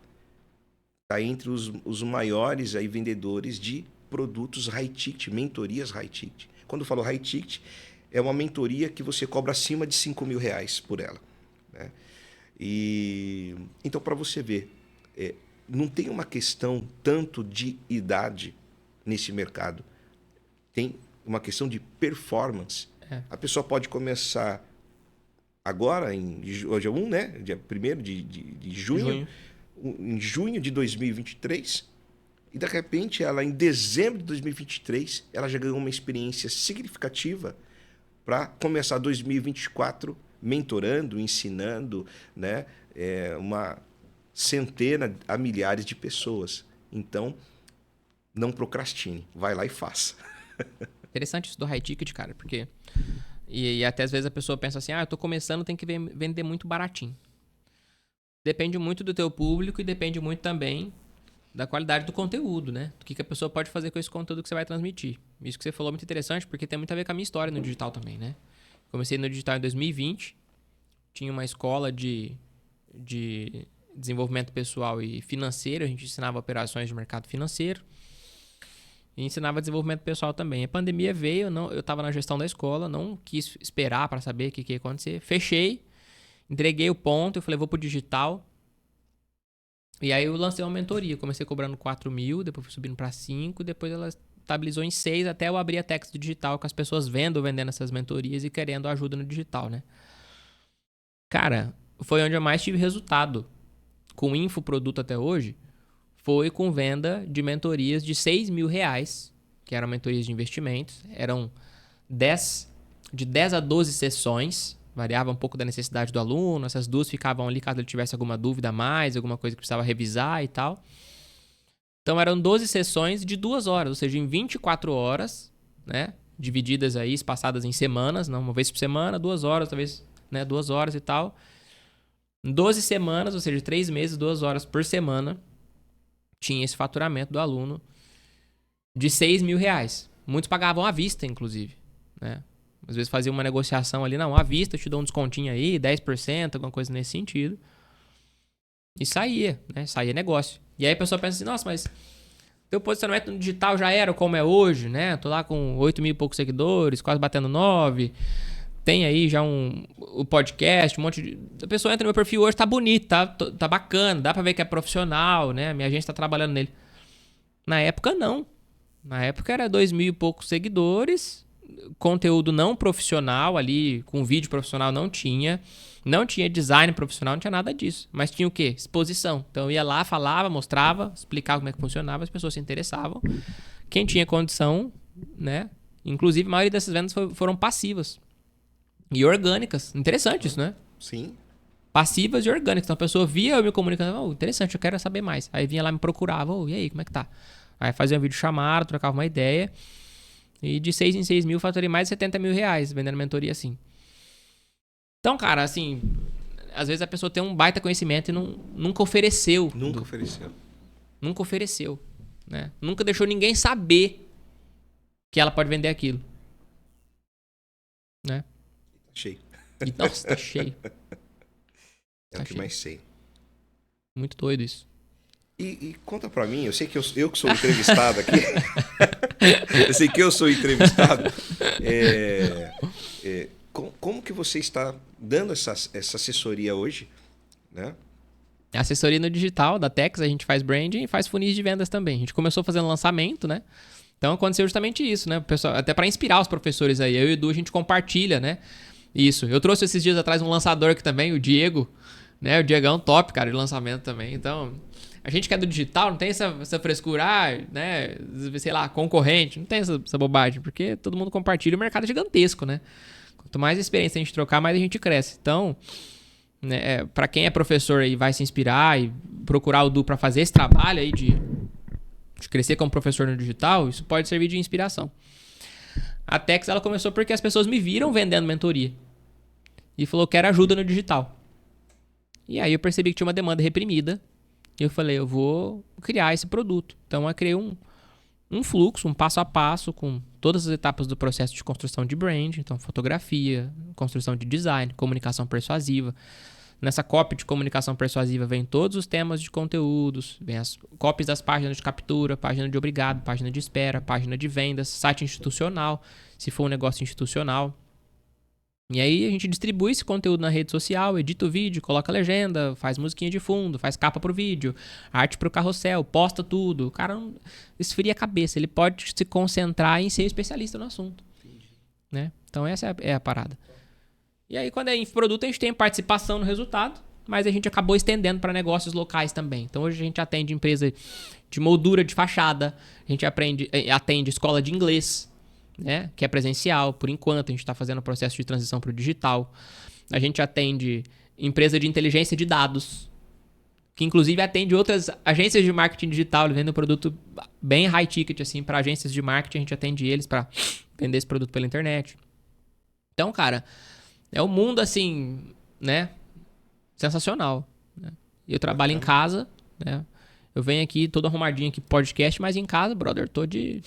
Está entre os maiores aí vendedores de produtos high ticket, mentorias high ticket. Quando eu falo high ticket, é uma mentoria que você cobra acima de 5 mil reais por ela. Né? Então, para você ver, não tem uma questão tanto de idade nesse mercado. Tem uma questão de performance. A pessoa pode começar agora, hoje é 1, né? Dia 1º de junho. Em junho de 2023. E, de repente, ela em dezembro de 2023, ela já ganhou uma experiência significativa para começar 2024 mentorando, ensinando, né? Uma centena a milhares de pessoas. Então, não procrastine. Vai lá e faça. Interessante isso do high ticket, cara, porque... E até às vezes a pessoa pensa assim, eu tô começando, tem que vender muito baratinho. Depende muito do teu público e depende muito também da qualidade do conteúdo, né? Do que a pessoa pode fazer com esse conteúdo que você vai transmitir. Isso que você falou é muito interessante, porque tem muito a ver com a minha história no digital também, né? Comecei no digital em 2020, tinha uma escola de desenvolvimento pessoal e financeiro, a gente ensinava operações de mercado financeiro. E ensinava desenvolvimento pessoal também. A pandemia veio, eu estava na gestão da escola, não quis esperar para saber o que ia acontecer. Fechei, entreguei o ponto, eu falei, vou pro digital. E aí eu lancei uma mentoria. Comecei cobrando 4 mil, depois fui subindo para 5, depois ela estabilizou em 6, até eu abrir a Tex do digital, com as pessoas vendendo essas mentorias e querendo ajuda no digital, né? Cara, foi onde eu mais tive resultado com infoproduto até hoje. Foi com venda de mentorias de 6 mil reais, que eram mentorias de investimentos. Eram de 10 a 12 sessões, variava um pouco da necessidade do aluno. Essas duas ficavam ali caso ele tivesse alguma dúvida a mais, alguma coisa que precisava revisar e tal. Então eram 12 sessões de 2 horas, ou seja, em 24 horas, né? Divididas aí, espaçadas em semanas, não, uma vez por semana, 2 horas, talvez, né? 2 horas e tal. Em 12 semanas, ou seja, 3 meses, 2 horas por semana, tinha esse faturamento do aluno de 6 mil reais. Muitos pagavam à vista, inclusive, né? Às vezes fazia uma negociação ali, não, à vista, eu te dou um descontinho aí, 10%, alguma coisa nesse sentido. E saía, né? Saía negócio. E aí a pessoa pensa assim, nossa, mas teu posicionamento no digital já era como é hoje, né? Tô lá com 8 mil e poucos seguidores, quase batendo 9. Tem aí já o podcast, um monte de... A pessoa entra no meu perfil hoje, tá bonito, tá bacana, dá pra ver que é profissional, né? Minha agência tá trabalhando nele. Na época, não. Na época era 2.000 e poucos seguidores, conteúdo não profissional ali, com vídeo profissional não tinha design profissional, não tinha nada disso. Mas tinha o quê? Exposição. Então eu ia lá, falava, mostrava, explicava como é que funcionava, as pessoas se interessavam. Quem tinha condição, né? Inclusive a maioria dessas vendas foram passivas e orgânicas. Interessante isso, né? Sim. Passivas e orgânicas. Então a pessoa via eu me comunicando, interessante, eu quero saber mais. Aí vinha lá, me procurava, e aí, como é que tá? Aí fazia um vídeo chamado, trocava uma ideia. E de 6 em 6 mil, faturei mais de 70 mil reais vendendo mentoria assim. Então, cara, assim, às vezes a pessoa tem um baita conhecimento e nunca ofereceu. Nunca ofereceu, né? Nunca deixou ninguém saber que ela pode vender aquilo. Né? Cheio. E, nossa, tá cheio. É o que mais sei. Muito doido isso. E conta pra mim, eu sei que eu que sou entrevistado aqui. Eu sei que eu sou entrevistado. Como que você está dando essa assessoria hoje, né? A assessoria no digital da Tex, a gente faz branding e faz funis de vendas também. A gente começou fazendo lançamento, né? Então aconteceu justamente isso, né? Pessoal, até para inspirar os professores aí. Eu e o Edu, a gente compartilha, né? Isso. Eu trouxe esses dias atrás um lançador aqui também, o Diego. Né? O Diego é um top, cara, de lançamento também. Então, a gente que é do digital não tem essa frescura, né? Sei lá, concorrente. Não tem essa bobagem, porque todo mundo compartilha. O mercado é gigantesco, né? Quanto mais experiência a gente trocar, mais a gente cresce. Então, né, para quem é professor e vai se inspirar e procurar o Du para fazer esse trabalho aí de crescer como professor no digital, isso pode servir de inspiração. A Tex, ela começou porque as pessoas me viram vendendo mentoria. E falou que era ajuda no digital. E aí eu percebi que tinha uma demanda reprimida. E eu falei, eu vou criar esse produto. Então eu criei um fluxo, um passo a passo, com todas as etapas do processo de construção de brand. Então fotografia, construção de design, comunicação persuasiva. Nessa copy de comunicação persuasiva vem todos os temas de conteúdos, vem as copies das páginas de captura, página de obrigado, página de espera, página de vendas, site institucional, se for um negócio institucional. E aí a gente distribui esse conteúdo na rede social, edita o vídeo, coloca legenda, faz musiquinha de fundo, faz capa pro vídeo, arte pro carrossel, posta tudo. O cara não esfria a cabeça, ele pode se concentrar em ser especialista no assunto. Né? Então essa é a parada. E aí quando é infoproduto a gente tem participação no resultado, mas a gente acabou estendendo para negócios locais também. Então hoje a gente atende empresa de moldura de fachada, a gente atende escola de inglês, né, que é presencial, por enquanto. A gente está fazendo o processo de transição para o digital. A gente atende empresa de inteligência de dados, que inclusive atende outras agências de marketing digital, vendo um produto bem high ticket assim, para agências de marketing. A gente atende eles para vender esse produto pela internet. Então, cara, é um mundo assim, né, sensacional. Né? Eu trabalho em casa, né? Eu venho aqui todo arrumadinho aqui podcast, mas em casa, brother, tô de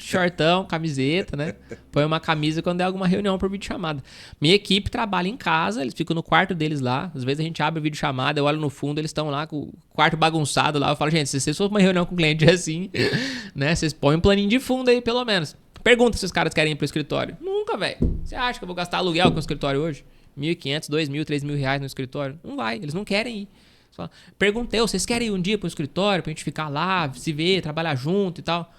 shortão, camiseta, né? Põe uma camisa quando é alguma reunião por videochamada. Minha equipe trabalha em casa, eles ficam no quarto deles lá. Às vezes a gente abre o videochamada, eu olho no fundo, eles estão lá com o quarto bagunçado lá. Eu falo, gente, se vocês fossem uma reunião com o cliente assim, né? Vocês põem um planinho de fundo aí, pelo menos. Pergunta se os caras querem ir pro escritório. Nunca, velho. Você acha que eu vou gastar aluguel com o escritório hoje? 1.500, 2.000, 3.000 reais no escritório? Não vai, eles não querem ir. Perguntei, vocês querem ir um dia pro escritório pra gente ficar lá, se ver, trabalhar junto e tal?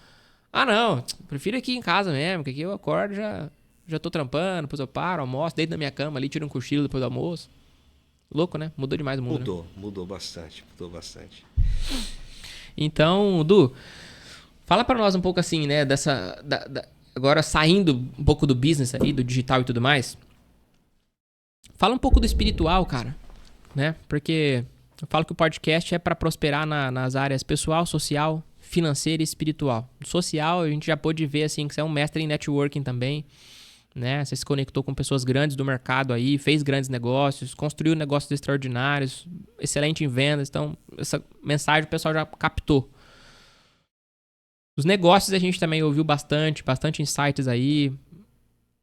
Ah, não, prefiro aqui em casa mesmo, que aqui eu acordo, já tô trampando, depois eu paro, almoço, deito na minha cama ali, tiro um cochilo depois do almoço. Louco, né? Mudou demais o mundo. Mudou bastante. Então, Du, fala pra nós um pouco assim, né, agora saindo um pouco do business aí, do digital e tudo mais. Fala um pouco do espiritual, cara, né? Porque eu falo que o podcast é para prosperar nas áreas pessoal, social, financeira e espiritual. Social, a gente já pôde ver assim, que você é um mestre em networking também, né? Você se conectou com pessoas grandes do mercado aí, fez grandes negócios, construiu negócios extraordinários, excelente em vendas. Então, essa mensagem o pessoal já captou. Os negócios a gente também ouviu bastante insights aí.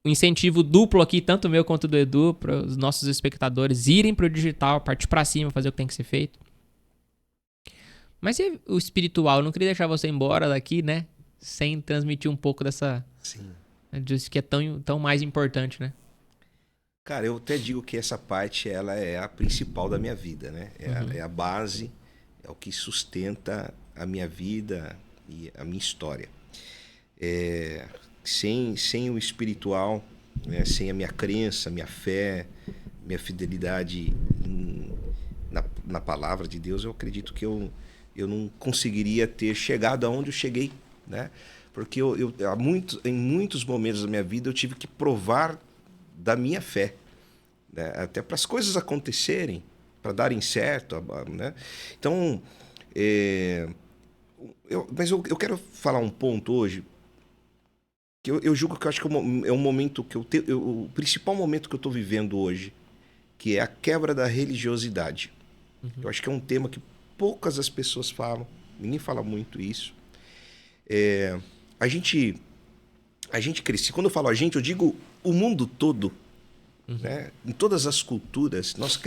Um incentivo duplo aqui, tanto meu quanto do Edu, para os nossos espectadores irem para o digital, partir para cima, fazer o que tem que ser feito. Mas e o espiritual? Eu não queria deixar você embora daqui, né? Sem transmitir um pouco dessa... Sim. Disso que é tão mais importante, né? Cara, eu até digo que essa parte ela é a principal da minha vida, né? É a base, é o que sustenta a minha vida e a minha história. Sem o espiritual, né? Sem a minha crença, minha fé, minha fidelidade na palavra de Deus, eu acredito que eu não conseguiria ter chegado aonde eu cheguei, né? Porque em muitos momentos da minha vida eu tive que provar da minha fé, né? Até para as coisas acontecerem, para darem certo, né? Então, mas eu quero falar um ponto hoje que eu julgo que eu acho que é um momento que o principal momento que eu estou vivendo hoje, que é a quebra da religiosidade. Eu acho que é um tema que poucas as pessoas falam, ninguém fala muito isso. A gente cresce. Quando eu falo a gente, eu digo o mundo todo, né? Em todas as culturas, nós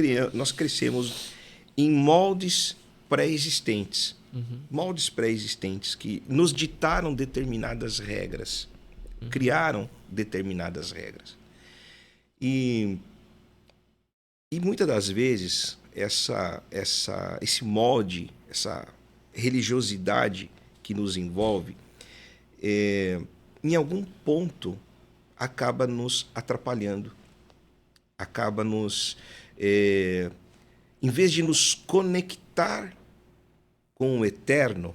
crescemos em moldes pré-existentes. Moldes pré-existentes que nos ditaram determinadas regras, criaram determinadas regras. E muitas das vezes esse molde, essa religiosidade que nos envolve, em algum ponto acaba nos atrapalhando, acaba nos, em vez de nos conectar com o eterno,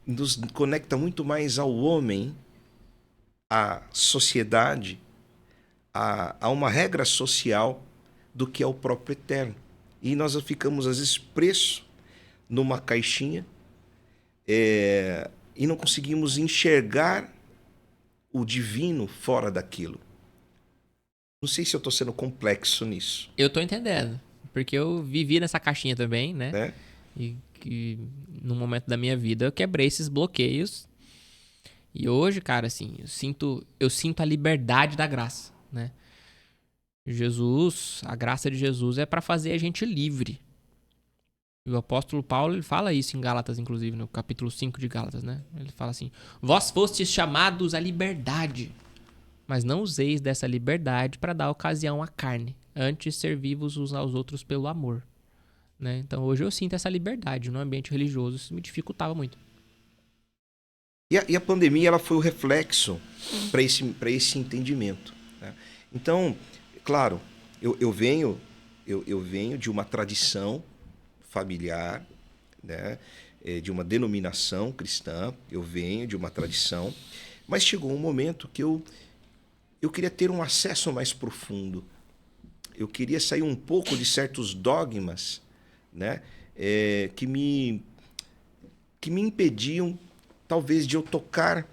nos conecta muito mais ao homem, à sociedade, a uma regra social do que ao próprio eterno. E nós ficamos, às vezes, presos numa caixinha e não conseguimos enxergar o divino fora daquilo. Não sei se eu estou sendo complexo nisso. Eu tô entendendo, porque eu vivi nessa caixinha também, né? E no momento da minha vida eu quebrei esses bloqueios. E hoje, cara, assim, eu sinto a liberdade da graça, né? Jesus, a graça de Jesus é para fazer a gente livre. E o apóstolo Paulo, ele fala isso em Gálatas, inclusive, no capítulo 5 de Gálatas, né? Ele fala assim: vós fostes chamados à liberdade, mas não useis dessa liberdade para dar ocasião à carne, antes servi-vos uns aos outros pelo amor. Né? Então hoje eu sinto essa liberdade no ambiente religioso, isso me dificultava muito. E a pandemia ela foi o reflexo para esse entendimento, né? Então, claro, eu venho de uma tradição familiar, né? De uma denominação cristã, eu venho de uma tradição, mas chegou um momento que eu queria ter um acesso mais profundo, eu queria sair um pouco de certos dogmas, né? Que me impediam, talvez, de eu tocar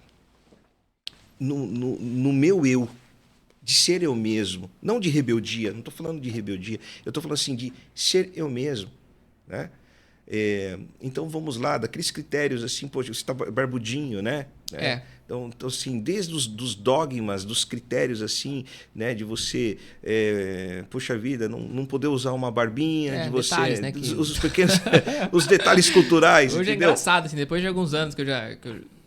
no meu eu, de ser eu mesmo, não de rebeldia, não estou falando de rebeldia, eu estou falando assim de ser eu mesmo, né? Então vamos lá, daqueles critérios assim, poxa, você está barbudinho, né? Então assim, desde dos dogmas, dos critérios assim, né, de você, puxa vida, não poder usar uma barbinha, de você, detalhes, né, os pequenos, os detalhes culturais. Hoje entendeu? É engraçado, assim, depois de alguns anos que eu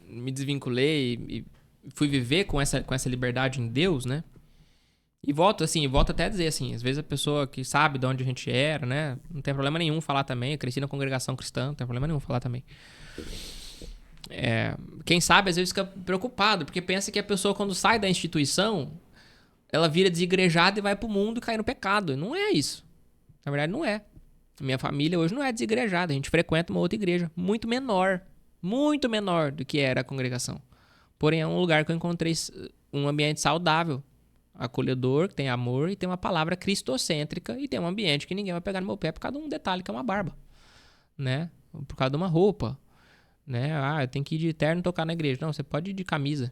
me desvinculei e fui viver com essa liberdade em Deus, né? E volto até a dizer assim, às vezes a pessoa que sabe de onde a gente era, né? Não tem problema nenhum falar também. Eu cresci na congregação cristã, não tem problema nenhum falar também. Quem sabe às vezes fica preocupado, porque pensa que a pessoa quando sai da instituição, ela vira desigrejada e vai pro mundo e cai no pecado. Não é isso. Na verdade não é. Minha família hoje não é desigrejada, a gente frequenta uma outra igreja muito menor do que era a congregação. Porém é um lugar que eu encontrei um ambiente saudável, acolhedor, que tem amor e tem uma palavra cristocêntrica e tem um ambiente que ninguém vai pegar no meu pé por causa de um detalhe que é uma barba, né? Por causa de uma roupa, né? Eu tenho que ir de terno tocar na igreja. Não, você pode ir de camisa.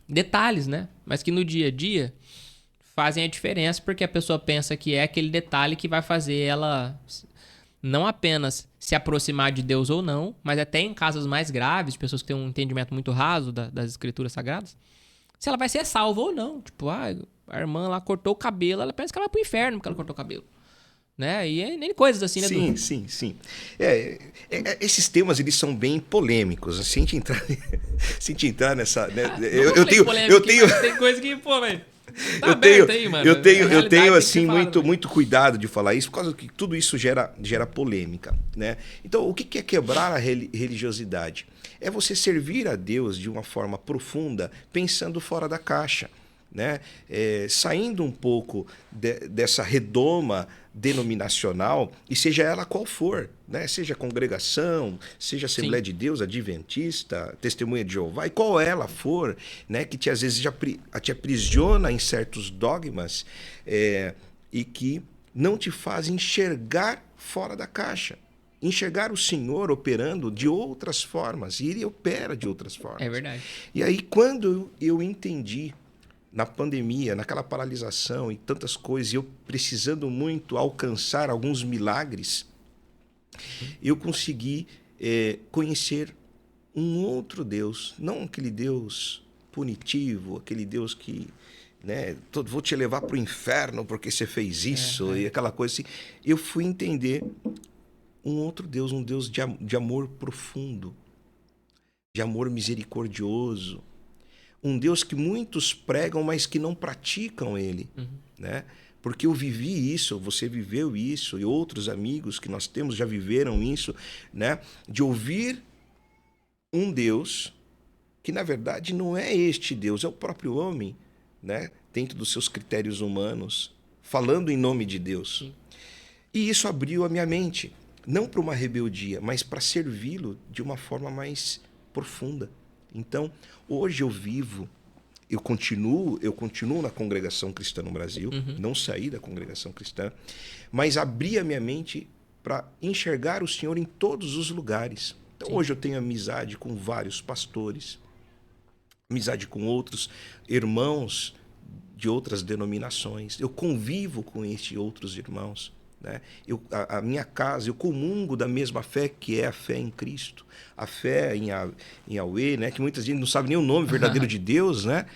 Detalhes, né? Mas que no dia a dia fazem a diferença porque a pessoa pensa que é aquele detalhe que vai fazer ela não apenas se aproximar de Deus ou não, mas até em casos mais graves, de pessoas que têm um entendimento muito raso das escrituras sagradas, se ela vai ser salva ou não. Tipo, a irmã lá cortou o cabelo, ela pensa que ela vai pro inferno porque ela cortou o cabelo. Né? E nem coisas assim, né? Sim. Esses temas, eles são bem polêmicos. Se a gente entrar nessa... Né? Eu tenho... Tem coisa que, pô, velho... Tá eu aberto tenho, aí, mano. eu tenho, A eu realidade tenho tem que assim ser falada, muito, né? muito cuidado de falar isso, por causa que tudo isso gera polêmica, né? Então, o que é quebrar a religiosidade? É você servir a Deus de uma forma profunda, pensando fora da caixa, né? Saindo um pouco dessa redoma denominacional, e seja ela qual for, né? Seja congregação, seja Assembleia Sim. de Deus, Adventista, Testemunha de Jeová, e qual ela for, né? Que às vezes te aprisiona em certos dogmas, e que não te faz enxergar fora da caixa. Enxergar o Senhor operando de outras formas, e Ele opera de outras É formas. verdade. E aí, quando eu entendi, na pandemia, naquela paralisação e tantas coisas, e eu precisando muito alcançar alguns milagres, eu consegui conhecer um outro Deus, não aquele Deus punitivo, aquele Deus que, né, vou te levar para o inferno porque você fez isso, e aquela coisa assim. Eu fui entender um outro Deus, um Deus de amor profundo, de amor misericordioso, um Deus que muitos pregam, mas que não praticam ele, né? Porque eu vivi isso, você viveu isso, e outros amigos que nós temos já viveram isso, né? De ouvir um Deus que, na verdade, não é este Deus, é o próprio homem, né? Dentro dos seus critérios humanos, falando em nome de Deus. Sim. E isso abriu a minha mente, não para uma rebeldia, mas para servi-lo de uma forma mais profunda. Então, hoje eu continuo na congregação cristã no Brasil, não saí da congregação cristã, mas abri a minha mente para enxergar o Senhor em todos os lugares. Então, Sim. hoje eu tenho amizade com vários pastores, amizade com outros irmãos de outras denominações. Eu convivo com estes outros irmãos, né? A minha casa, eu comungo da mesma fé, que é a fé em Cristo, a fé em Yahweh, né? Que muitas vezes não sabem nem o nome verdadeiro de Deus, né?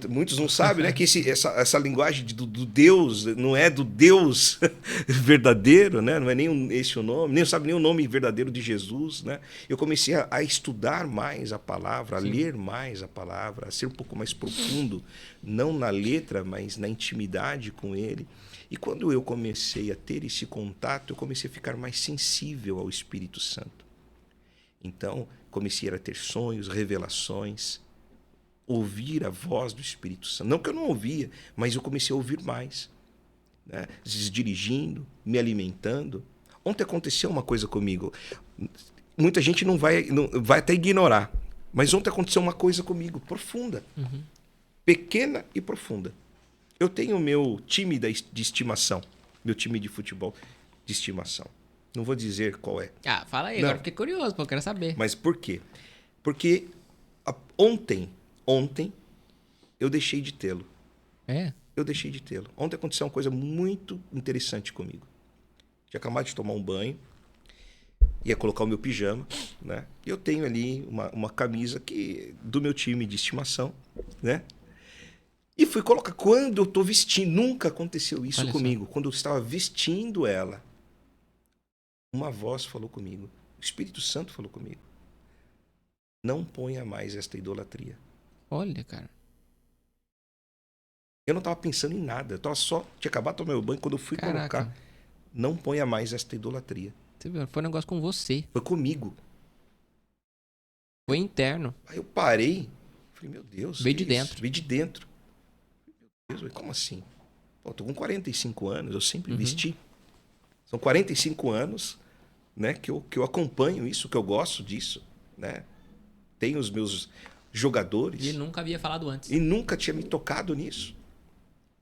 Muitos não sabem, né? Que essa linguagem do Deus não é do Deus verdadeiro, né? Não é nem esse o nome, nem sabe nem o nome verdadeiro de Jesus, né? Eu comecei a estudar mais a palavra, a Sim. ler mais a palavra, a ser um pouco mais profundo, não na letra, mas na intimidade com ele. E quando eu comecei a ter esse contato, eu comecei a ficar mais sensível ao Espírito Santo. Então, comecei a ter sonhos, revelações, ouvir a voz do Espírito Santo. Não que eu não ouvia, mas eu comecei a ouvir mais, né? Às vezes dirigindo, me alimentando. Ontem aconteceu uma coisa comigo. Muita gente não vai até ignorar, mas ontem aconteceu uma coisa comigo, profunda, pequena e profunda. Eu tenho o meu time de estimação, meu time de futebol de estimação. Não vou dizer qual é. Ah, fala aí, Não. agora fiquei curioso, pô, eu quero saber. Mas por quê? Porque ontem eu deixei de tê-lo. É? Eu deixei de tê-lo. Ontem aconteceu uma coisa muito interessante comigo. Tinha acabado de tomar um banho, ia colocar o meu pijama, né? E eu tenho ali uma camisa do meu time de estimação, né? E fui colocar. Quando eu estou vestindo, nunca aconteceu isso Olha comigo. Quando eu estava vestindo ela, uma voz falou comigo. O Espírito Santo falou comigo. Não ponha mais esta idolatria. Olha, cara. Eu não estava pensando em nada. Eu tinha acabado de tomar meu banho. Quando eu fui Caraca. colocar, não ponha mais esta idolatria. Você viu? Foi um negócio com você. Foi comigo. Foi interno. Aí eu parei. Falei, meu Deus. Veio que de isso? dentro. Veio de dentro. Meu Deus, como assim? Pô, tô com 45 anos, eu sempre vesti. São 45 anos, né, que eu acompanho isso, que eu gosto disso, né? Tenho os meus jogadores. E ele nunca havia falado antes. E nunca tinha me tocado nisso.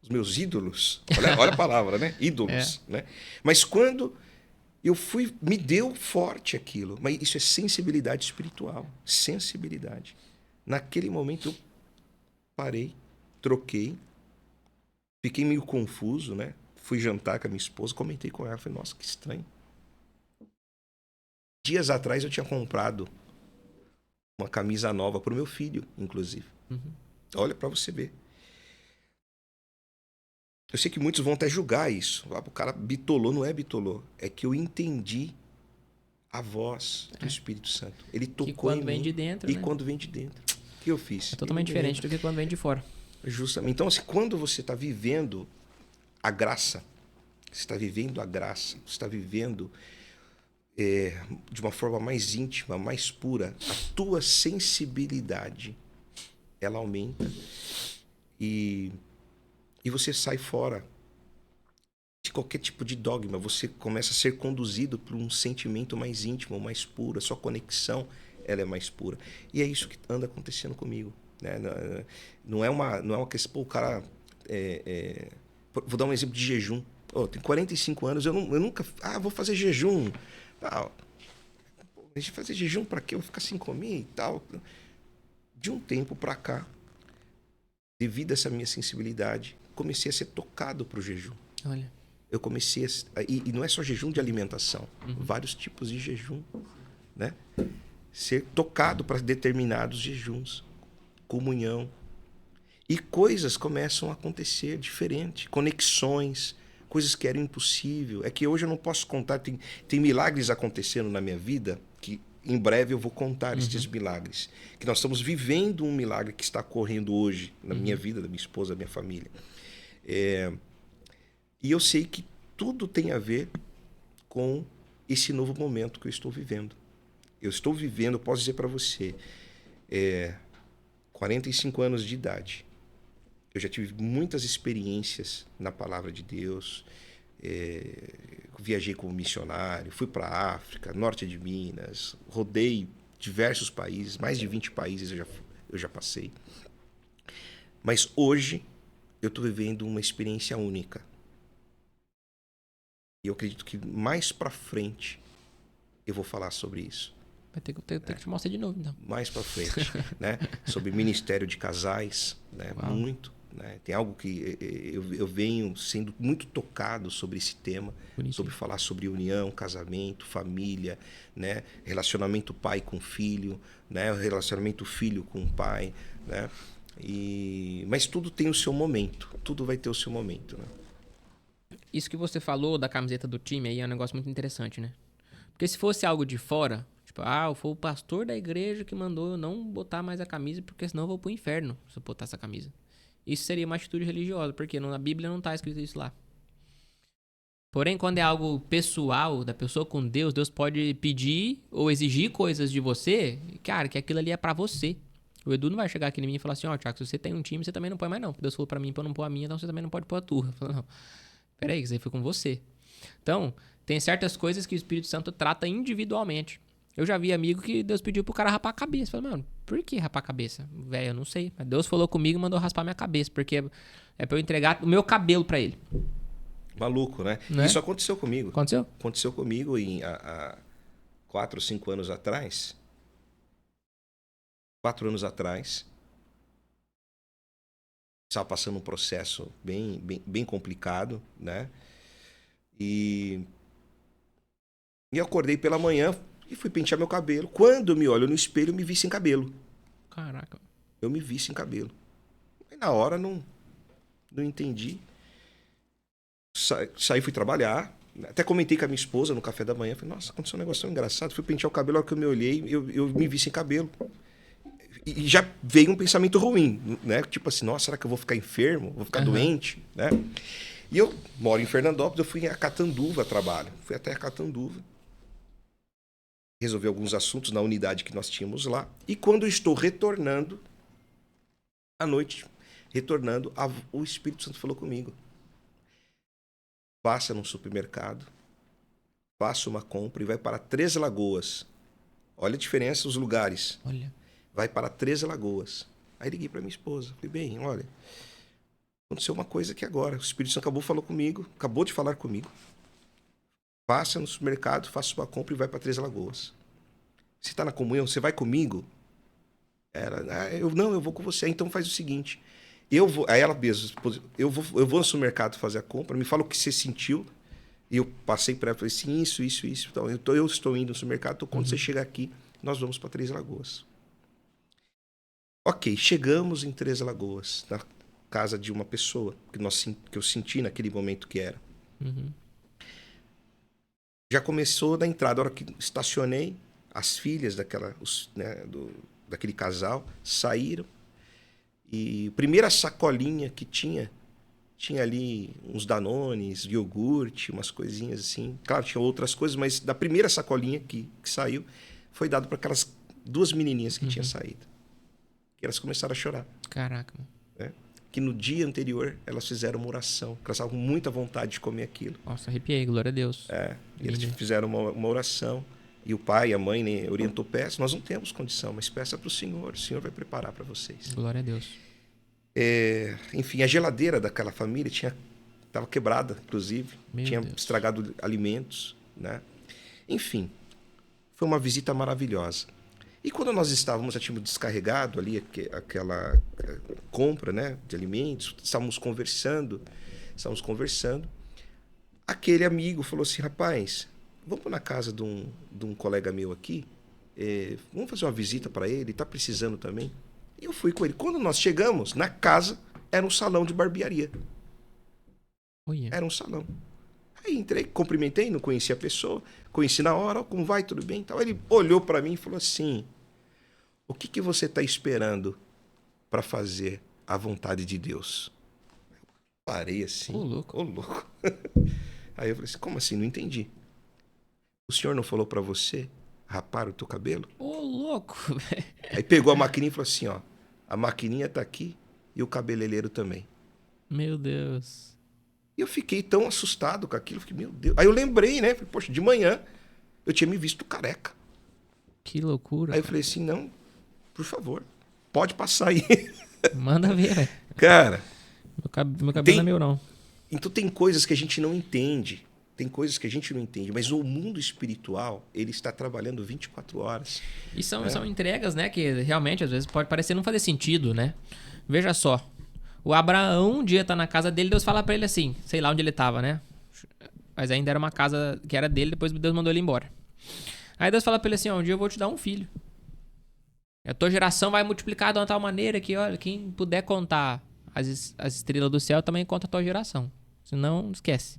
Os meus ídolos. Olha a palavra, né? Ídolos. Né? Mas quando eu fui, me deu forte aquilo. Mas isso é sensibilidade espiritual. Sensibilidade. Naquele momento eu parei, troquei, fiquei meio confuso, né? Fui jantar com a minha esposa, comentei com ela, falei, nossa, que estranho. Dias atrás eu tinha comprado uma camisa nova para o meu filho, inclusive. Olha para você ver. Eu sei que muitos vão até julgar isso. O cara bitolou, não é bitolou. É que eu entendi a voz do Espírito Santo. Ele tocou em mim. Quando vem de dentro, E né? quando vem de dentro. O que eu fiz? É totalmente diferente do que quando vem de fora. Justamente. Então, assim, quando você está vivendo a graça, você está vivendo a graça, você está vivendo de uma forma mais íntima, mais pura, a tua sensibilidade, ela aumenta e você sai fora de qualquer tipo de dogma, você começa a ser conduzido por um sentimento mais íntimo, mais puro, a sua conexão ela é mais pura. E é isso que anda acontecendo comigo. Né? Não é uma questão, pô, o cara... vou dar um exemplo de jejum. Tenho 45 anos, eu nunca... vou fazer jejum. A gente fazer jejum para quê? Eu vou ficar sem comer e tal. De um tempo para cá, devido a essa minha sensibilidade, comecei a ser tocado para o jejum. Olha. Eu comecei e não é só jejum de alimentação, vários tipos de jejum, né? Ser tocado para determinados jejuns, comunhão. E coisas começam a acontecer diferente, conexões, coisas que eram impossível. É que hoje eu não posso contar, tem milagres acontecendo na minha vida que em breve eu vou contar esses milagres. Que nós estamos vivendo um milagre que está ocorrendo hoje na minha vida, da minha esposa, da minha família. E eu sei que tudo tem a ver com esse novo momento que eu estou vivendo. Eu estou vivendo, eu posso dizer para você, 45 anos de idade. Eu já tive muitas experiências na palavra de Deus. Viajei como missionário, fui para a África, norte de Minas, rodei diversos países, mais de 20 países eu já passei. Mas hoje eu estou vivendo uma experiência única. E eu acredito que mais para frente eu vou falar sobre isso. Vai ter que te mostrar de novo, então. Mais para frente, né? Sobre ministério de casais, né? Muito. Né? Tem algo que eu venho sendo muito tocado sobre esse tema, sobre falar sobre união, casamento, família, né? Relacionamento pai com filho, né? Relacionamento filho com pai, né? Mas tudo tem o seu momento, tudo vai ter o seu momento, né? Isso que você falou da camiseta do time aí é um negócio muito interessante, né? Porque se fosse algo de fora, tipo, foi o pastor da igreja que mandou eu não botar mais a camisa, porque senão eu vou pro inferno se eu botar essa camisa. Isso seria uma atitude religiosa, porque na Bíblia não tá escrito isso lá. Porém, quando é algo pessoal, da pessoa com Deus, Deus pode pedir ou exigir coisas de você, cara, que aquilo ali é pra você. O Edu não vai chegar aqui em mim e falar assim, Thiago, se você tem um time, você também não põe mais não. Deus falou pra mim pra eu não pôr a minha, então você também não pode pôr a tua. Eu falo, não, peraí, isso aí foi com você. Então, tem certas coisas que o Espírito Santo trata individualmente. Eu já vi amigo que Deus pediu pro cara rapar a cabeça. Eu falei, mano, por que rapar a cabeça? Velho, eu não sei. Mas Deus falou comigo e mandou raspar minha cabeça, porque é pra eu entregar o meu cabelo pra ele. Maluco, né? Não é? Isso aconteceu comigo. Aconteceu? Aconteceu comigo há 4 ou 5 anos atrás. 4 anos atrás. Estava passando um processo bem complicado, né? E eu acordei pela manhã e fui pentear meu cabelo. Quando eu me olho no espelho, eu me vi sem cabelo. Caraca. Eu me vi sem cabelo. E na hora não entendi. Saí, fui trabalhar. Até comentei com a minha esposa no café da manhã. Falei, nossa, aconteceu um negócio tão engraçado. Fui pentear o cabelo, a hora que eu me olhei, eu me vi sem cabelo. E já veio um pensamento ruim, né? Tipo assim, nossa, será que eu vou ficar enfermo? Vou ficar doente, né? E eu moro em Fernandópolis, eu fui a Catanduva a trabalho. Fui até a Catanduva. Resolvi alguns assuntos na unidade que nós tínhamos lá. E quando eu estou retornando, à noite, o Espírito Santo falou comigo. Passa num supermercado, faça uma compra e vai para Três Lagoas. Olha a diferença dos lugares. Olha. Vai para Três Lagoas. Aí liguei para minha esposa. Falei, bem, olha, aconteceu uma coisa aqui agora. O Espírito Santo acabou de falar comigo. Passa no supermercado, faça uma compra e vai para Três Lagoas. Você está na comunhão? Você vai comigo? Eu vou com você. Então faz o seguinte. Aí ela mesma, eu vou no supermercado fazer a compra, me fala o que você sentiu. E eu passei para ela, falei assim, isso. Então, eu estou indo no supermercado, então quando você chegar aqui, nós vamos para Três Lagoas. Ok, chegamos em Três Lagoas, na casa de uma pessoa que eu senti naquele momento que era. Já começou da entrada, a hora que estacionei, as filhas daquele casal saíram E primeira sacolinha que tinha ali uns Danones, iogurte, umas coisinhas assim. Claro, tinha outras coisas, mas da primeira sacolinha que saiu, foi dado para aquelas 2 menininhas que tinham saído. E elas começaram a chorar. Caraca, mano. Né? Que no dia anterior elas fizeram uma oração, porque elas estavam com muita vontade de comer aquilo. Nossa, arrepiei, glória a Deus. E eles fizeram uma oração. E o pai e a mãe, né, orientou, peça, nós não temos condição, mas peça para o Senhor vai preparar para vocês. Glória a Deus. Enfim, a geladeira daquela família estava quebrada, inclusive. Tinha Deus. estragado alimentos. Né? Enfim, foi uma visita maravilhosa. E quando nós já tínhamos descarregado ali aquela compra, né, de alimentos, estávamos conversando. Aquele amigo falou assim, rapaz, vamos na casa de um colega meu aqui, vamos fazer uma visita para ele, está precisando também. E eu fui com ele. Quando nós chegamos, na casa, era um salão de barbearia. Era um salão. Aí entrei, cumprimentei, não conhecia a pessoa, conheci na hora, como vai, tudo bem? Então, ele olhou para mim e falou assim, o que você está esperando para fazer a vontade de Deus? Eu parei assim. Ô, louco. Aí eu falei assim, como assim? Não entendi. O senhor não falou para você rapar o teu cabelo? Ô, louco, velho. Aí pegou a maquininha e falou assim, ó, a maquininha tá aqui e o cabeleireiro também. Meu Deus. E eu fiquei tão assustado com aquilo, fiquei, meu Deus. Aí eu lembrei, né? Falei, poxa, de manhã eu tinha me visto careca. Que loucura. Aí eu falei assim, não, por favor, pode passar aí. Manda ver, velho. Cara... Meu cabelo não é meu, não. Então tem coisas que a gente não entende. Mas o mundo espiritual, ele está trabalhando 24 horas. E são entregas, né, que realmente às vezes pode parecer não fazer sentido, né? Veja só. O Abraão um dia tá na casa dele, Deus fala pra ele assim, sei lá onde ele tava, né? Mas ainda era uma casa que era dele, depois Deus mandou ele embora. Aí Deus fala pra ele assim, ó, um dia eu vou te dar um filho. A tua geração vai multiplicar de uma tal maneira que, olha, quem puder contar as estrelas do céu também conta a tua geração. Senão, esquece.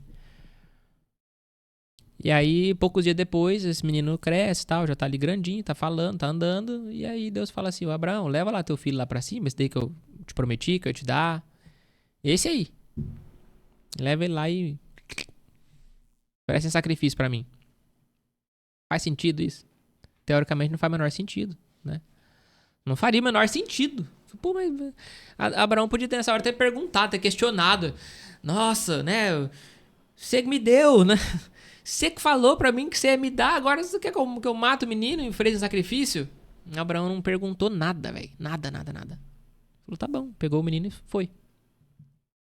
E aí, poucos dias depois, esse menino cresce, tal, já tá ali grandinho, tá falando, tá andando. E aí Deus fala assim, Abraão, leva lá teu filho lá pra cima, esse daí que eu te prometi, que eu te dar. Esse aí. Leva ele lá e... Parece um sacrifício pra mim. Faz sentido isso? Teoricamente não faz o menor sentido, né? Não faria o menor sentido. Pô, mas... Abraão podia ter nessa hora ter perguntado, ter questionado. Nossa, né? Você me deu, né? Você que falou pra mim que você ia me dar, agora você quer que eu mato o menino e ofereça um sacrifício? Abraão não perguntou nada, velho. Nada. Falou, tá bom. Pegou o menino e foi.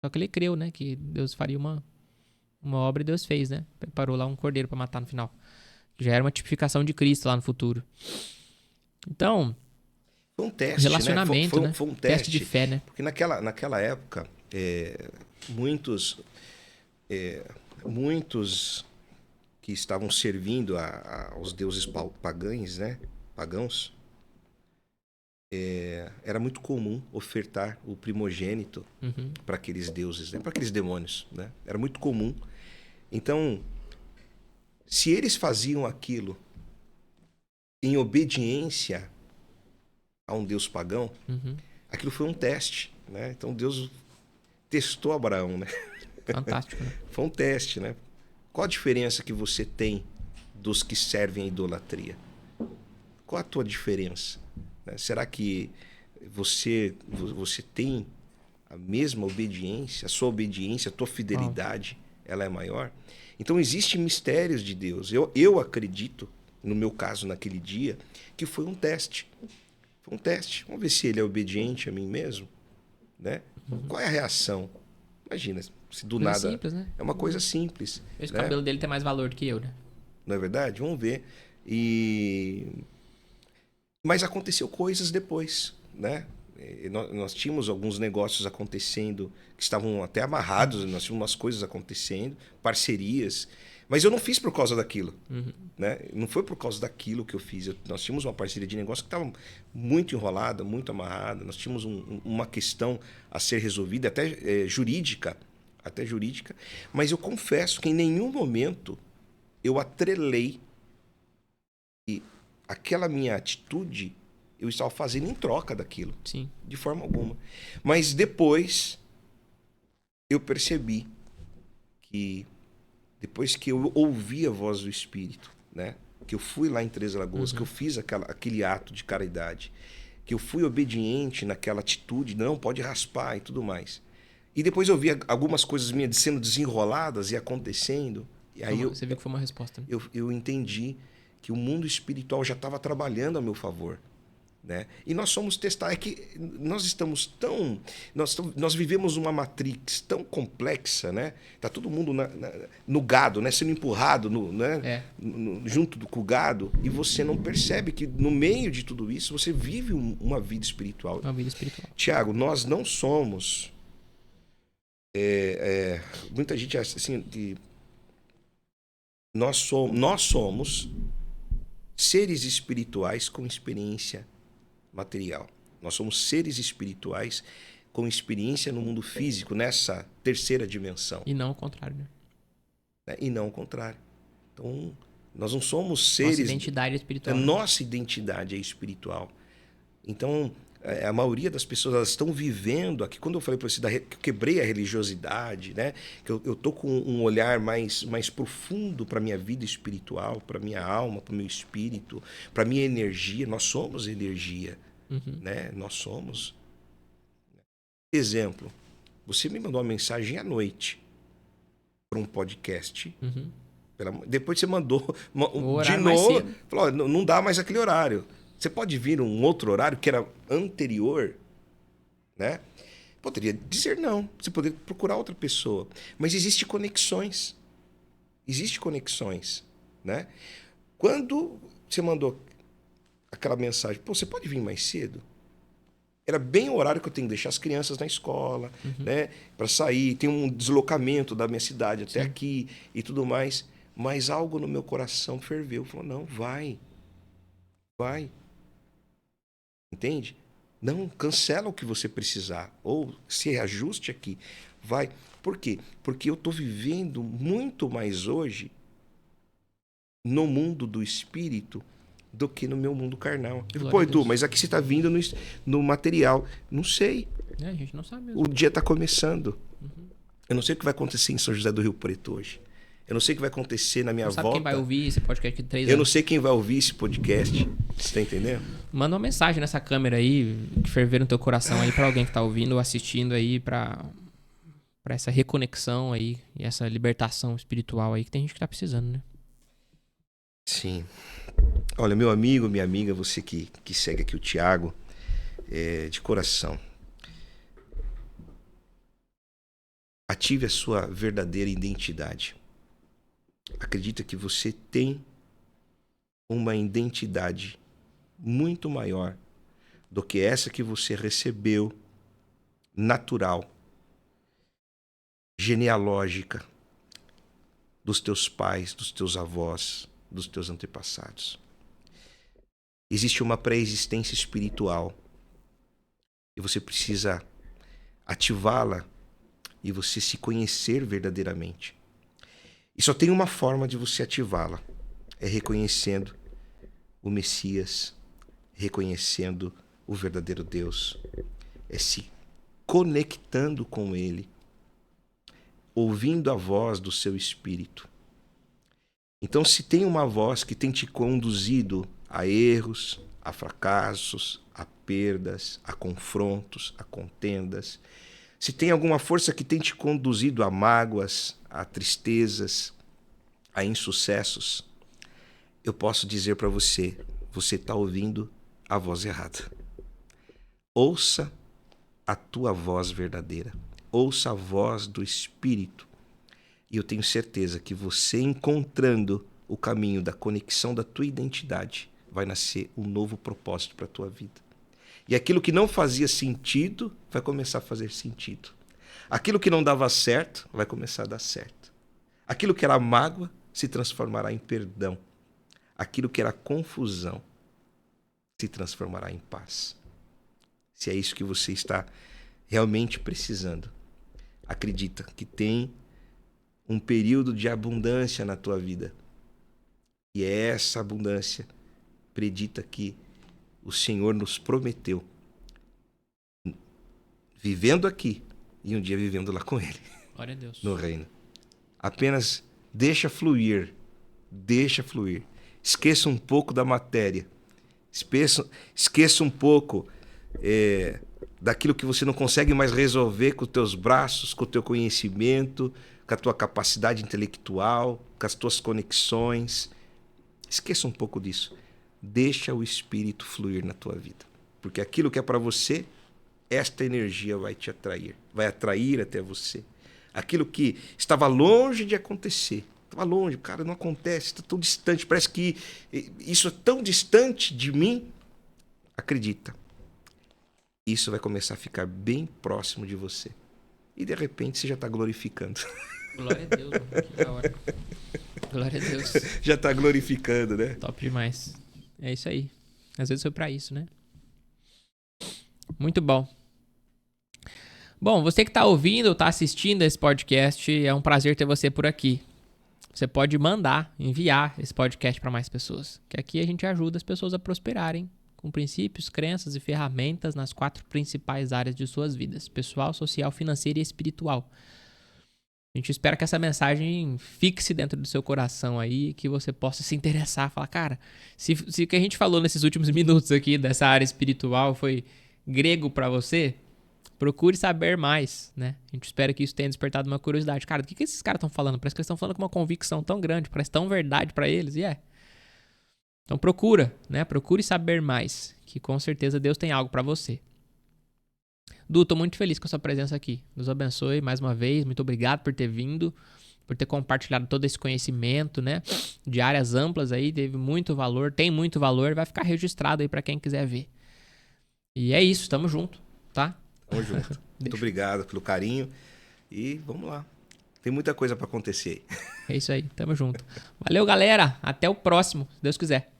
Só que ele creu, né? Que Deus faria uma obra e Deus fez, né? Preparou lá um cordeiro pra matar no final. Já era uma tipificação de Cristo lá no futuro. Então... Foi um teste, relacionamento, né? né? Foi um teste de fé, né? Porque naquela época, muitos que estavam servindo aos deuses pagãos, né? Pagãos, era muito comum ofertar o primogênito para aqueles deuses, né? Para aqueles demônios, né? Era muito comum. Então, se eles faziam aquilo em obediência a um deus pagão, aquilo foi um teste, né? Então Deus testou Abraão, né? Fantástico, né? Foi um teste, né? Qual a diferença que você tem dos que servem a idolatria? Qual a tua diferença? Né? Será que você tem a mesma obediência, a sua obediência, a tua fidelidade, ela é maior? Então existem mistérios de Deus. Eu acredito, no meu caso naquele dia, que foi um teste. Foi um teste. Vamos ver se ele é obediente a mim mesmo, né? Qual é a reação? Imagina, se do nada... Simples, né? É uma coisa simples. Esse né? cabelo dele tem mais valor do que eu, né? Não é verdade? Vamos ver. Mas aconteceu coisas depois, né? Nós tínhamos alguns negócios acontecendo que estavam até amarrados, nós tínhamos umas coisas acontecendo, parcerias... Mas eu não fiz por causa daquilo. Né? Não foi por causa daquilo que eu fiz. Nós tínhamos uma parceria de negócio que estava muito enrolada, muito amarrada. Nós tínhamos uma questão a ser resolvida, até jurídica. Mas eu confesso que em nenhum momento eu atrelei aquela minha atitude eu estava fazendo em troca daquilo. Sim. De forma alguma. Mas depois eu percebi que depois que eu ouvi a voz do Espírito, né? Que eu fui lá em Três Lagoas, que eu fiz aquele ato de caridade, que eu fui obediente naquela atitude, não, pode raspar e tudo mais. E depois eu vi algumas coisas minhas sendo desenroladas e acontecendo. E aí Você viu que foi uma resposta. Né? eu entendi que o mundo espiritual já estava trabalhando a meu favor. Né? E nós somos testados. É que nós estamos tão. Nós vivemos uma matrix tão complexa, né? Tá todo mundo no gado, né? Sendo empurrado junto com o gado, e você não percebe que no meio de tudo isso você vive uma vida espiritual. Uma vida espiritual. Tiago, nós não somos. Muita gente acha assim que nós somos seres espirituais com experiência material. Nós somos seres espirituais com experiência no mundo físico, nessa terceira dimensão. E não o contrário, né? E não o contrário. Então, nós não somos seres... Nossa identidade é espiritual. A nossa identidade é espiritual. Então, a maioria das pessoas elas estão vivendo aqui. Quando eu falei para você que eu quebrei a religiosidade, né? Que eu estou com um olhar mais profundo para a minha vida espiritual, para a minha alma, para o meu espírito, para a minha energia. Nós somos energia. Né? Nós somos. Exemplo, você me mandou uma mensagem à noite para um podcast. Depois você mandou de novo. Falou, não dá mais aquele horário. Você pode vir um outro horário que era anterior, né? Poderia dizer não. Você poderia procurar outra pessoa. Mas existem conexões. Existem conexões, né? Quando você mandou aquela mensagem, pô, você pode vir mais cedo? Era bem o horário que eu tenho que deixar as crianças na escola, né? Para sair, tem um deslocamento da minha cidade até aqui e tudo mais. Mas algo no meu coração ferveu. Falou, não, vai. Vai. Entende? Não, cancela o que você precisar. Ou se reajuste aqui. Vai. Por quê? Porque eu estou vivendo muito mais hoje no mundo do espírito do que no meu mundo carnal. Pô, Edu, mas aqui você está vindo no material. Não sei. A gente não sabe mesmo. O dia está começando. Eu não sei o que vai acontecer em São José do Rio Preto hoje. Eu não sei o que vai acontecer na minha volta. Não sabe quem vai ouvir esse podcast de 3 anos. Eu não sei quem vai ouvir esse podcast. Você tá entendendo? Manda uma mensagem nessa câmera aí, que ferver no teu coração aí pra alguém que tá ouvindo ou assistindo aí, pra essa reconexão aí e essa libertação espiritual aí que tem gente que tá precisando, né? Sim. Olha, meu amigo, minha amiga, você que segue aqui o Thiago, de coração. Ative a sua verdadeira identidade. Acredita que você tem uma identidade muito maior do que essa que você recebeu, natural, genealógica, dos teus pais, dos teus avós, dos teus antepassados. Existe uma pré-existência espiritual e você precisa ativá-la e você se conhecer verdadeiramente. E só tem uma forma de você ativá-la, é reconhecendo o Messias, reconhecendo o verdadeiro Deus, é se conectando com Ele, ouvindo a voz do seu Espírito. Então, se tem uma voz que tem te conduzido a erros, a fracassos, a perdas, a confrontos, a contendas, se tem alguma força que tem te conduzido a mágoas, a tristezas, a insucessos, eu posso dizer para você, você está ouvindo a voz errada. Ouça a tua voz verdadeira. Ouça a voz do Espírito. E eu tenho certeza que você encontrando o caminho da conexão da tua identidade, vai nascer um novo propósito para a tua vida. E aquilo que não fazia sentido, vai começar a fazer sentido. Aquilo que não dava certo, vai começar a dar certo. Aquilo que era mágoa, se transformará em perdão. Aquilo que era confusão, se transformará em paz. Se é isso que você está realmente precisando, acredita que tem um período de abundância na tua vida. E essa abundância predita que o Senhor nos prometeu, vivendo aqui e um dia vivendo lá com Ele, Glória a Deus. no reino. Apenas deixa fluir. Esqueça um pouco da matéria. Esqueça um pouco daquilo que você não consegue mais resolver com os teus braços, com o teu conhecimento, com a tua capacidade intelectual, com as tuas conexões. Esqueça um pouco disso. Deixa o Espírito fluir na tua vida. Porque aquilo que é para você, esta energia vai te atrair. Vai atrair até você. Aquilo que estava longe de acontecer. Estava longe, cara, não acontece, está tão distante. Parece que isso é tão distante de mim. Acredita. Isso vai começar a ficar bem próximo de você. E de repente você já está glorificando. Glória a Deus, mano. Que da hora. Glória a Deus. Já está glorificando, né? Top demais. É isso aí. Às vezes foi pra isso, né? Muito bom. Bom, você que tá ouvindo ou tá assistindo esse podcast, é um prazer ter você por aqui. Você pode enviar esse podcast para mais pessoas. Que aqui a gente ajuda as pessoas a prosperarem com princípios, crenças e ferramentas nas 4 principais áreas de suas vidas: pessoal, social, financeira e espiritual. A gente espera que essa mensagem fixe dentro do seu coração aí, que você possa se interessar, falar, cara, se o que a gente falou nesses últimos minutos aqui dessa área espiritual foi grego para você, procure saber mais, né? A gente espera que isso tenha despertado uma curiosidade. Cara, do que esses caras estão falando? Parece que eles estão falando com uma convicção tão grande, parece tão verdade para eles, e é. Então procura, né? Procure saber mais, que com certeza Deus tem algo para você. Du, tô muito feliz com a sua presença aqui. Deus abençoe mais uma vez. Muito obrigado por ter vindo, por ter compartilhado todo esse conhecimento, né? De áreas amplas aí, teve muito valor, tem muito valor, vai ficar registrado aí para quem quiser ver. E é isso, tamo junto, tá? Tamo junto. Muito obrigado pelo carinho e vamos lá. Tem muita coisa para acontecer aí. É isso aí, tamo junto. Valeu, galera. Até o próximo, se Deus quiser.